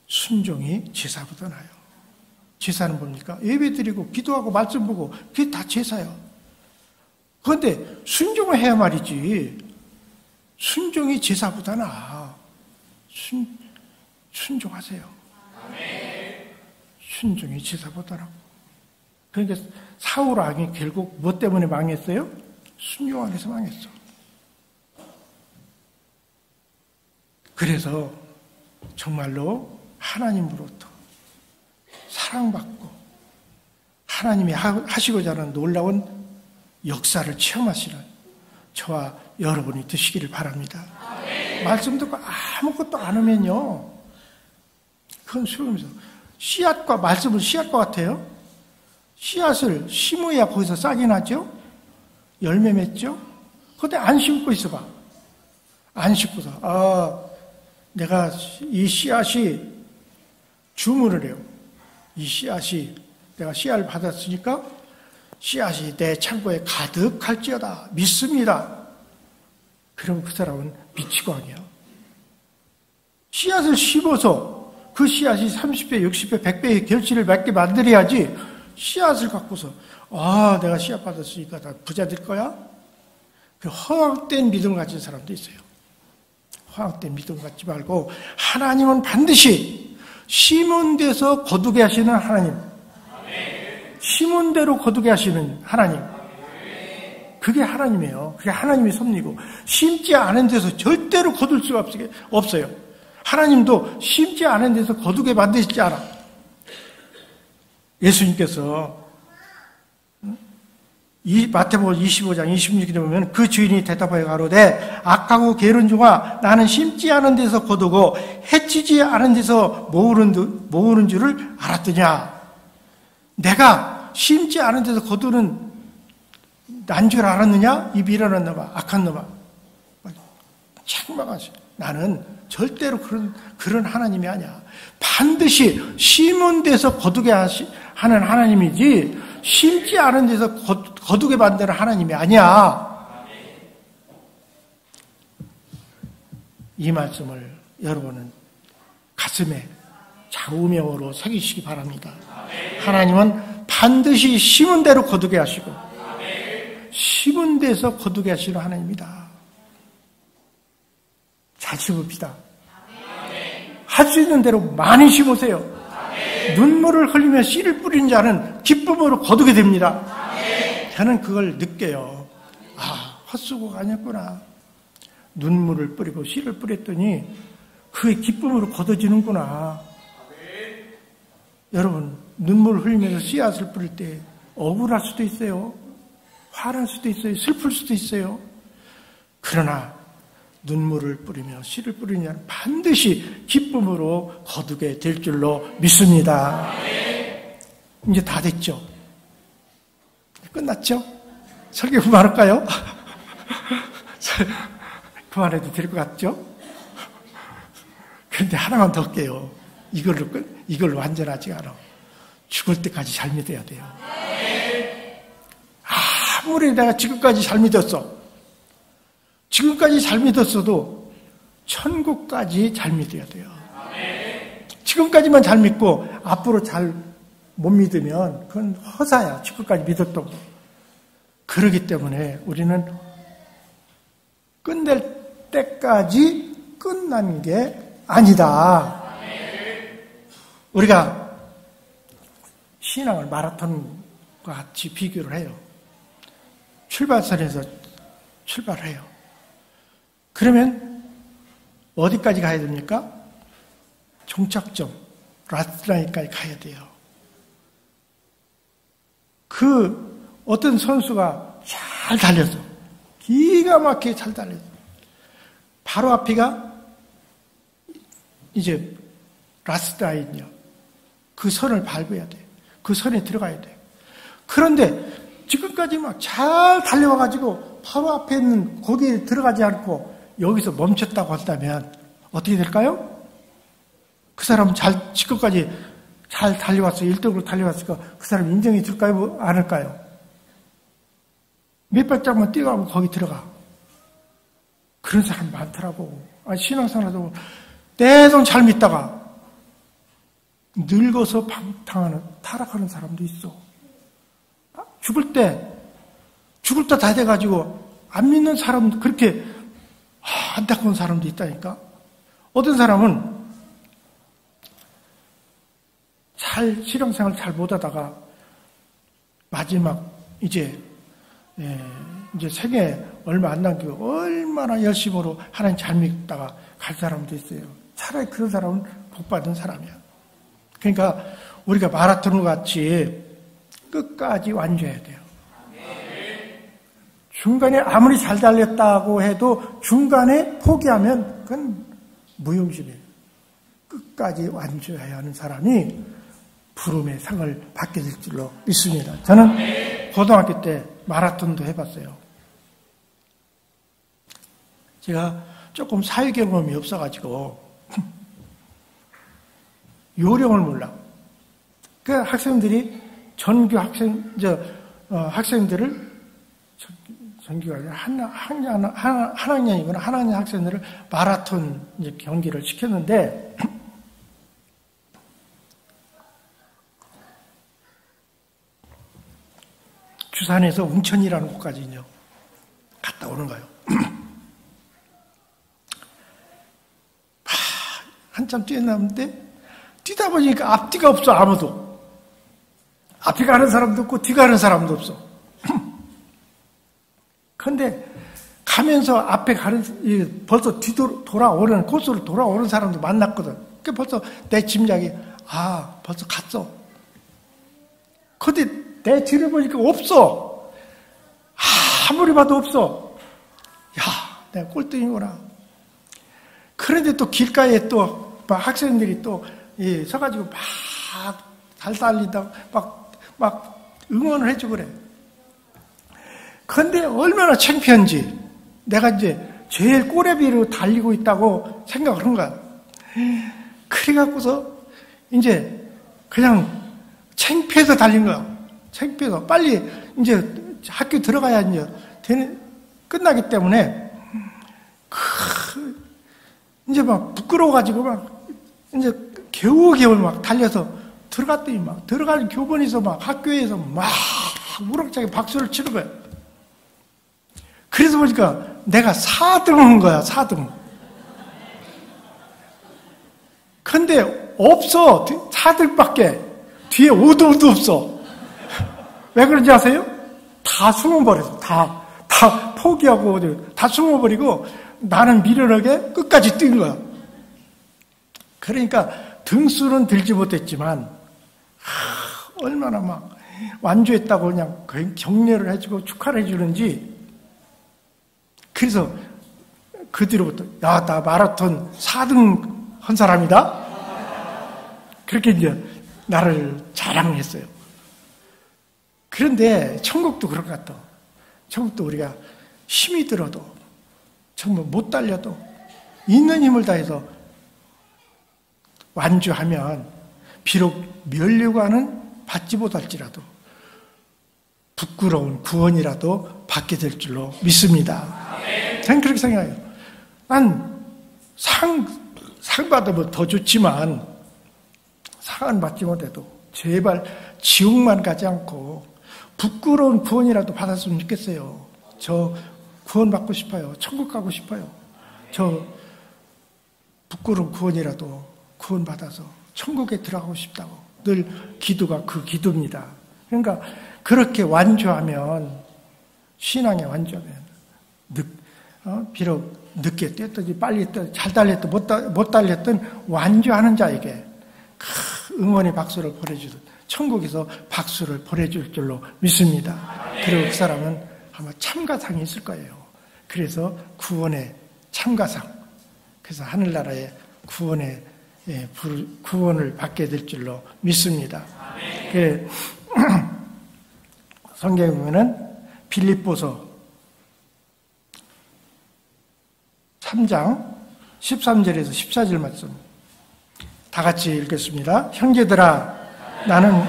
[SPEAKER 1] 순종이 제사보다 나아요. 제사는 뭡니까? 예배 드리고 기도하고 말씀 보고 그게 다 제사예요. 그런데 순종을 해야 말이지. 순종이 제사보다 나아. 순종하세요. 순종이 제사보다 나고. 그러니까 사울 왕이 결국 뭐 때문에 망했어요? 순종 안에서 망했어. 그래서 정말로 하나님으로부터 사랑받고 하나님이 하시고자 하는 놀라운 역사를 체험하시는 저와 여러분이 되시기를 바랍니다. 말씀 듣고 아무것도 안 하면요, 그건 소용없어요. 씨앗과 말씀은 씨앗과 같아요. 씨앗을 심어야 거기서 싹이 나죠? 열매 맺죠? 그런데 안 심고 있어봐. 안 심고서 내가 이 씨앗이 주문을 해요. 이 씨앗이 내가 씨앗을 받았으니까 씨앗이 내 창고에 가득할지어다. 믿습니다. 그럼 그 사람은 미치광이야. 씨앗을 심어서 그 씨앗이 30배, 60배, 100배의 결실을 맺게 만들어야지 씨앗을 갖고서 내가 씨앗 받았으니까 나 부자 될 거야? 그 허황된 믿음을 가진 사람도 있어요. 허황된 믿음 갖지 말고 하나님은 반드시 심은 데서 거두게 하시는 하나님, 심은 대로 거두게 하시는 하나님, 그게 하나님이에요. 그게 하나님의 섭리고 심지 않은 데서 절대로 거둘 수가 없어요. 하나님도 심지 않은 데서 거두게 만드시지 않아. 예수님께서 마태복음 25장 26절에 보면 그 주인이 대답하여 가로되 악하고 게으른 종아, 나는 심지 않은 데서 거두고 해치지 않은 데서 모으는 줄을 알았더냐. 내가 심지 않은 데서 거두는 난 줄 알았느냐? 이 미련한 놈아, 악한 놈아. 책망하시. 나는 절대로 그런 하나님이 아니야. 반드시 심은 데서 거두게 하는 하나님이지 심지 않은 데서 거두게 만드는 하나님이 아니야. 이 말씀을 여러분은 가슴에 좌우명으로 새기시기 바랍니다. 하나님은 반드시 심은 대로 거두게 하시고 심은 데서 거두게 하시는 하나님이다. 잘 심읍시다. 할 수 있는 대로 많이 심으세요. 눈물을 흘리며 씨를 뿌리는 자는 기쁨으로 거두게 됩니다. 저는 그걸 느껴요. 헛수고가 아니었구나. 눈물을 뿌리고 씨를 뿌렸더니 그게 기쁨으로 거둬지는구나. 여러분, 눈물을 흘리면서 씨앗을 뿌릴 때 억울할 수도 있어요. 화날 수도 있어요. 슬플 수도 있어요. 그러나 눈물을 뿌리며 씨를 뿌리는 자는 반드시 기쁨으로 거두게 될 줄로 믿습니다. 이제 다 됐죠? 끝났죠? 설교 그만할까요? 그만해도 될 것 같죠? 그런데 하나만 더 할게요. 이걸로 완전하지 않아. 죽을 때까지 잘 믿어야 돼요. 아무리 내가 지금까지 잘 믿었어. 지금까지 잘 믿었어도 천국까지 잘 믿어야 돼요. 지금까지만 잘 믿고 앞으로 잘 못 믿으면 그건 허사야. 지금까지 믿었다고. 그러기 때문에 우리는 끝낼 때까지 끝난 게 아니다. 우리가 신앙을 마라톤과 같이 비교를 해요. 출발선에서 출발해요. 그러면 어디까지 가야 됩니까? 종착점, 라스트라인까지 가야 돼요. 어떤 선수가 잘 달려서, 기가 막히게 잘 달려서, 바로 앞이가 이제 라스트라인이요. 그 선을 밟아야 돼. 그 선에 들어가야 돼. 그런데 지금까지 막 잘 달려와가지고 바로 앞에 있는 거기에 들어가지 않고 여기서 멈췄다고 한다면 어떻게 될까요? 그 사람은 지금까지 잘 달려왔어. 1등으로 달려왔으니까 그 사람 인정이 될까요? 않을까요? 몇 발짝만 뛰어가면 거기 들어가. 그런 사람 많더라고. 신앙생활도 내성 잘 믿다가 늙어서 타락하는 사람도 있어. 죽을 때 다 돼가지고 안 믿는 사람도 그렇게 안타까운 사람도 있다니까. 어떤 사람은 신앙생활 잘 못하다가 마지막 이제 생애 얼마 안 남기고 얼마나 열심으로 하나님 잘 믿다가 갈 사람도 있어요. 차라리 그런 사람은 복 받은 사람이야. 그러니까 우리가 마라톤과 같이 끝까지 완주해야 돼요. 중간에 아무리 잘 달렸다고 해도 중간에 포기하면 그건 무용심이에요. 끝까지 완주해야 하는 사람이 부름의 상을 받게 될 줄로 믿습니다. 저는 고등학교 때 마라톤도 해봤어요. 제가 조금 사회 경험이 없어가지고 요령을 몰라. 그 학생들이 학생들을 전교가 아니라 한 학년이구나. 한 학년 학생들을 마라톤 경기를 시켰는데 주산에서 웅천이라는 곳까지 갔다 오는 거예요. 한참 뛰어났는데 뛰다 보니까 앞뒤가 없어. 아무도. 앞에 가는 사람도 없고 뒤 가는 사람도 없어. 그런데 가면서 앞에 가는 벌써 돌아오는 코스로 돌아오는 사람도 만났거든. 그 벌써 내 짐작이 벌써 갔어. 근데 내 뒤를 보니까 없어. 아무리 봐도 없어. 야, 내가 꼴등이구나. 그런데 또 길가에 또 막 학생들이 또 서가지고 막 잘 달리다 막 응원을 해주고 그래. 그런데 얼마나 창피한지 내가 이제 제일 꼬레비로 달리고 있다고 생각을 한 거야. 그래갖고서 이제 그냥 창피해서 달린 거야. 창피해서 빨리 이제 학교 들어가야 이제 끝나기 때문에 이제 막 부끄러워가지고 막 이제 겨우겨우 막 달려서 들어갔더니 막 들어가는 교본에서 막 학교에서 막 우렁차게 박수를 치는 거야. 그래서 보니까 내가 4등 한 거야. 4등. 근데 없어. 4등밖에. 뒤에 5등도 없어. 왜 그런지 아세요? 다 숨어버렸어. 다 포기하고 다 숨어버리고 나는 미련하게 끝까지 뛴 거야. 그러니까 등수는 들지 못했지만 얼마나 막 완주했다고 그냥 격려를 해주고 축하를 해주는지. 그래서 그 뒤로부터 야, 나 마라톤 4등 한 사람이다. 그렇게 이제 나를 자랑했어요. 그런데 천국도 그런 것 같아. 천국도 우리가 힘이 들어도 정말 못 달려도 있는 힘을 다해서 완주하면 비록 멸류관은 받지 못할지라도 부끄러운 구원이라도 받게 될 줄로 믿습니다. 저는 그렇게 생각해요. 난 상 받으면 더 좋지만 상은 받지 못해도 제발 지옥만 가지 않고 부끄러운 구원이라도 받았으면 좋겠어요. 저 구원 받고 싶어요. 천국 가고 싶어요. 저 부끄러운 구원이라도 구원 받아서 천국에 들어가고 싶다고 늘 기도가 그 기도입니다. 그러니까 그렇게 완주하면, 신앙에 완주하면, 비록 늦게 뛰었든지 빨리 뛰었든 잘 달렸든 못 달렸든 완주하는 자에게 응원의 박수를 보내주듯 천국에서 박수를 보내줄 줄로 믿습니다. 그리고 그 사람은 아마 참가상이 있을 거예요. 그래서 구원의 참가상, 그래서 하늘나라의 구원을 받게 될 줄로 믿습니다. 성경에 보면은 빌립보서 3장 13절에서 14절 말씀 다 같이 읽겠습니다. 형제들아, 나는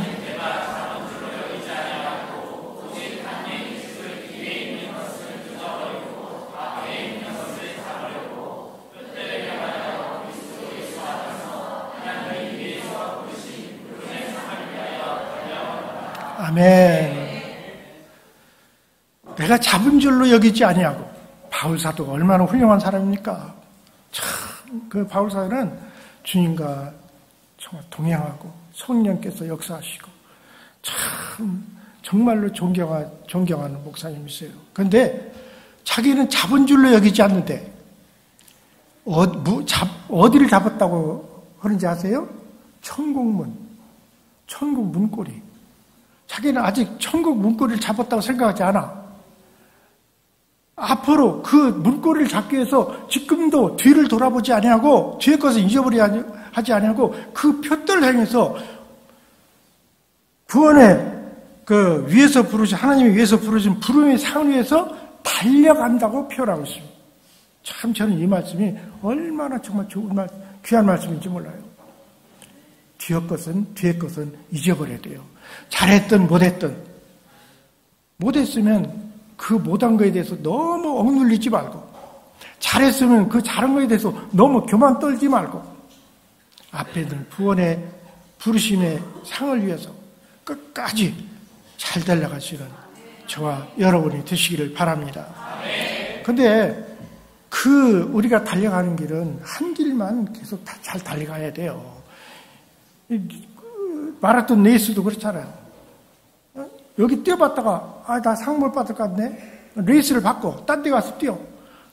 [SPEAKER 1] 아멘. 내가 잡은 줄로 여기지 아니하고, 바울사도가 얼마나 훌륭한 사람입니까? 참, 그 바울사도는 주님과 정말 동행하고 성령께서 역사하시고 정말로 존경하는 목사님이세요. 그런데 자기는 잡은 줄로 여기지 않는데 어디를 잡았다고 그런지 아세요? 천국 문고리. 자기는 아직 천국 문고리를 잡았다고 생각하지 않아. 앞으로 그 문고리를 잡기 위해서 지금도 뒤를 돌아보지 아니하고 뒤의 것을 잊어버리지 아니하고 그 표대를 향해서 구원의 위에서 하나님이 위에서 부르신 부름의 상을 위해서 달려간다고 표현하고 있습니다. 참 저는 이 말씀이 얼마나 정말 귀한 말씀인지 몰라요. 뒤의 것은 잊어버려야 돼요. 잘했든 못했으면 그 못한 거에 대해서 너무 억눌리지 말고, 잘했으면 그 잘한 거에 대해서 너무 교만 떨지 말고, 앞에 있는 구원의 부르심의 상을 위해서 끝까지 잘 달려가시는 저와 여러분이 되시기를 바랍니다. 근데 우리가 달려가는 길은 한 길만 계속 잘 달려가야 돼요. 마라톤 레이스도 그렇잖아요. 여기 뛰어봤다가 나 상 못 받을 것 같네. 레이스를 바꿔. 딴 데 가서 뛰어.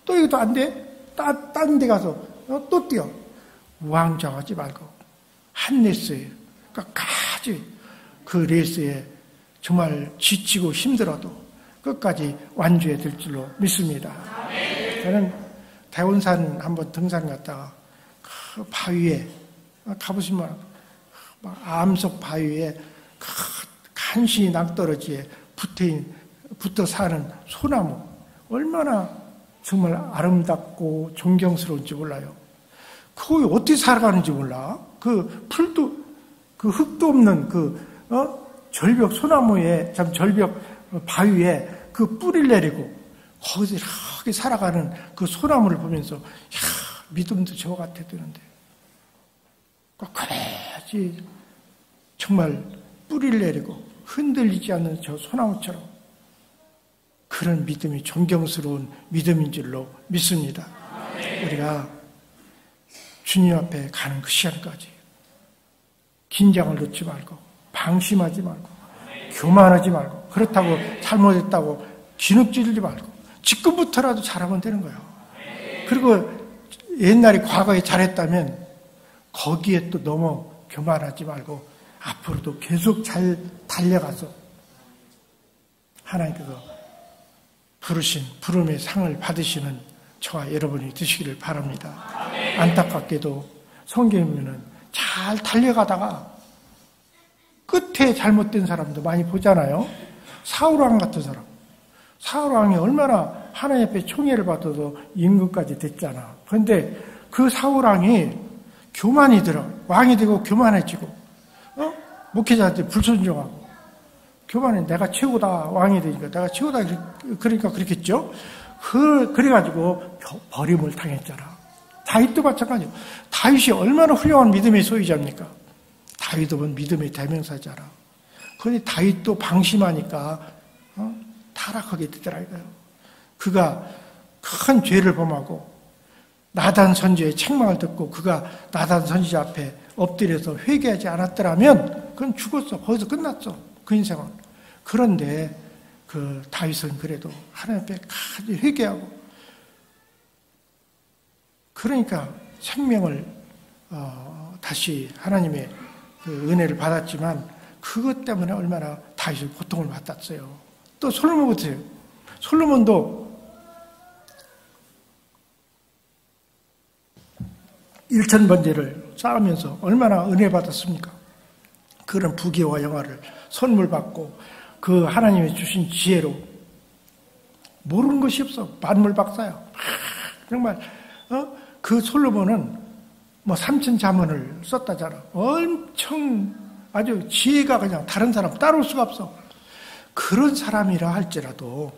[SPEAKER 1] 또 이것도 안 돼. 딴 데 가서 또 뛰어. 우왕좌왕하지 말고 한 레이스에 끝까지 그 레이스에 정말 지치고 힘들어도 끝까지 완주해 될 줄로 믿습니다. 저는 대원산 한번 등산 갔다가 그 바위에 가보시면 암석 바위에 간신히 낭떠러지에 붙어 사는 소나무, 얼마나 정말 아름답고 존경스러운지 몰라요. 거기 어떻게 살아가는지 몰라. 그 풀도, 그 흙도 없는 절벽 소나무에, 절벽 바위에 그 뿌리를 내리고 거기서 이렇게 살아가는 그 소나무를 보면서, 믿음도 저거 같아 드는데. 그래야지 정말 뿌리를 내리고 흔들리지 않는 저 소나무처럼 그런 믿음이 존경스러운 믿음인 줄로 믿습니다. 우리가 주님 앞에 가는 그 시간까지 긴장을 놓지 말고 방심하지 말고 교만하지 말고 그렇다고 잘못했다고 기죽지르지 말고 지금부터라도 잘하면 되는 거예요. 그리고 옛날에 과거에 잘했다면 거기에 또 너무 교만하지 말고 앞으로도 계속 잘 달려가서 하나님께서 부르신 부름의 상을 받으시는 저와 여러분이 되시기를 바랍니다. 안타깝게도 성경에 보면 잘 달려가다가 끝에 잘못된 사람도 많이 보잖아요. 사울왕 같은 사람. 사울왕이 얼마나 하나님 앞에 총애를 받아서 임금까지 됐잖아. 그런데 그 사울왕이 교만이 들어. 왕이 되고 교만해지고 목회자한테 불순종하고 교만해. 내가 최고다. 왕이 되니까 내가 최고다. 그러니까 그렇겠죠. 그래가지고 버림을 당했잖아. 다윗도 마찬가지고. 다윗이 얼마나 훌륭한 믿음의 소유자입니까? 다윗은 믿음의 대명사잖아. 그런데 다윗도 방심하니까 타락하게 되더라고요. 그가 큰 죄를 범하고 나단 선지자의 책망을 듣고 그가 나단 선지자 앞에 엎드려서 회개하지 않았더라면 그건 죽었어. 거기서 끝났어. 그 인생은. 그런데 그 다윗은 그래도 하나님 앞에 가지 회개하고, 그러니까 생명을 다시 하나님의 그 은혜를 받았지만, 그것 때문에 얼마나 다윗이 고통을 받았어요. 또 솔로몬 보세요. 솔로몬도 1000번제를 쌓으면서 얼마나 은혜 받았습니까? 그런 부귀와 영화를 선물 받고 그 하나님이 주신 지혜로 모르는 것이 없어. 만물 박사야. 정말 그 솔로몬은 뭐 3000자문을 썼다잖아. 엄청 아주 지혜가 그냥 다른 사람 따라올 수가 없어. 그런 사람이라 할지라도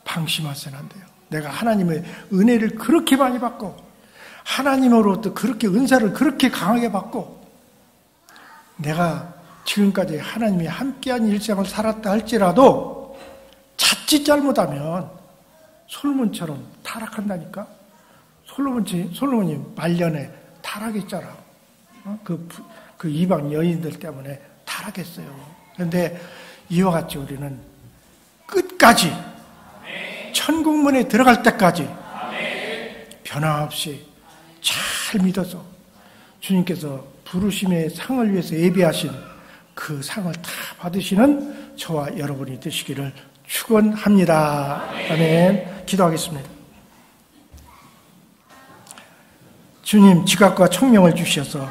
[SPEAKER 1] 방심하셔는 안 돼요. 내가 하나님의 은혜를 그렇게 많이 받고 하나님으로부터 그렇게 은사를 그렇게 강하게 받고 내가 지금까지 하나님이 함께한 일생을 살았다 할지라도 자칫 잘못하면 솔로몬처럼 타락한다니까. 솔로몬이 말년에 타락했잖아. 그 이방 여인들 때문에 타락했어요. 그런데 이와 같이 우리는 끝까지 천국문에 들어갈 때까지 변함없이 잘 믿어서 주님께서 부르심의 상을 위해서 예비하신 그 상을 다 받으시는 저와 여러분이 되시기를 축원합니다. 아멘. 기도하겠습니다. 주님, 지각과 총명을 주셔서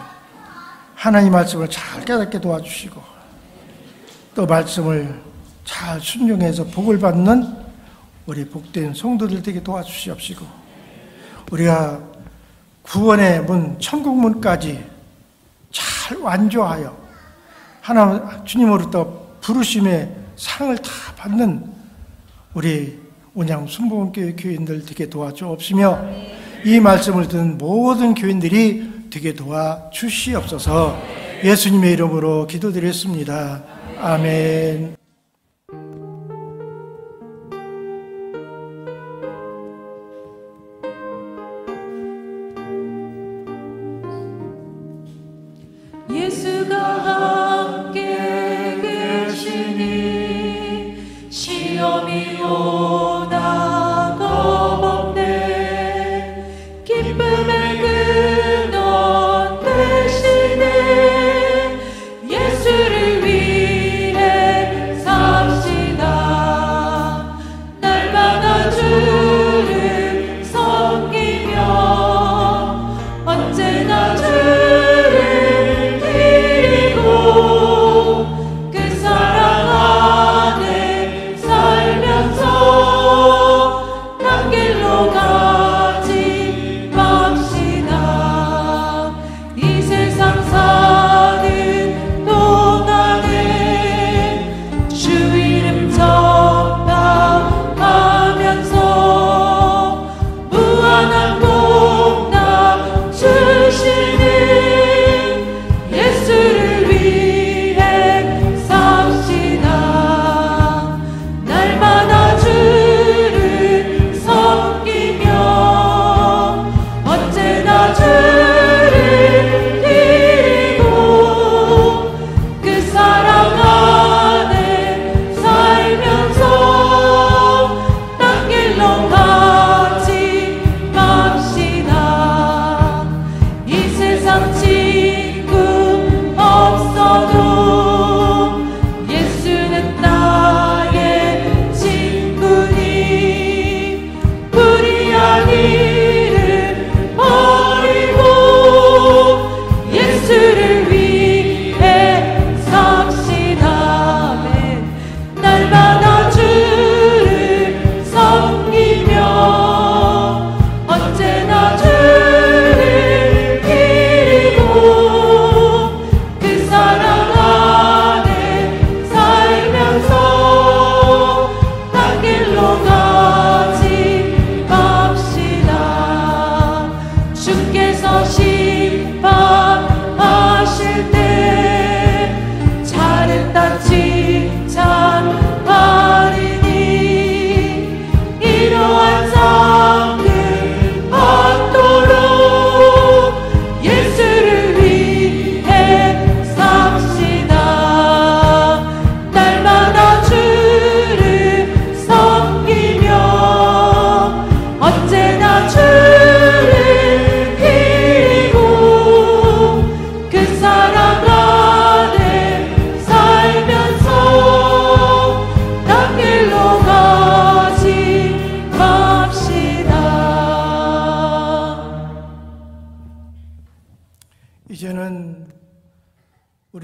[SPEAKER 1] 하나님 말씀을 잘 깨닫게 도와주시고 또 말씀을 잘 순종해서 복을 받는 우리 복된 성도들 되게 도와주시옵시고, 우리가 구원의 문, 천국 문까지 잘 완주하여 하나님 주님으로부터 부르심의 상을 다 받는 우리 온양 순복음교회 교인들 되게 도와주옵시며, 이 말씀을 듣는 모든 교인들이 되게 도와주시옵소서. 예수님의 이름으로 기도드렸습니다. 아멘.
[SPEAKER 2] 예수가 함께 계시니 시험이 오나 겁없네. 기쁨의 근원 되시네. 예수를 위해 삽시다. 날마다 주를 섬기며 언제나 주를 드리고 그 사랑 안에 살면서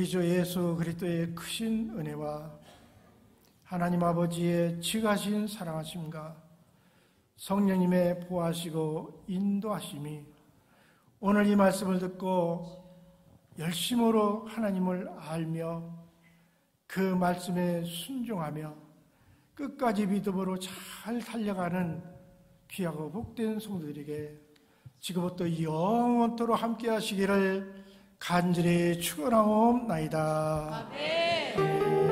[SPEAKER 1] 우리 주 예수 그리스도의 크신 은혜와 하나님 아버지의 지가신 사랑하심과 성령님의 보호하시고 인도하심이 오늘 이 말씀을 듣고 열심으로 하나님을 알며 그 말씀에 순종하며 끝까지 믿음으로 잘 달려가는 귀하고 복된 성도들에게 지금부터 영원토록 함께 하시기를 간절히 축원하옵나이다.
[SPEAKER 2] 아멘.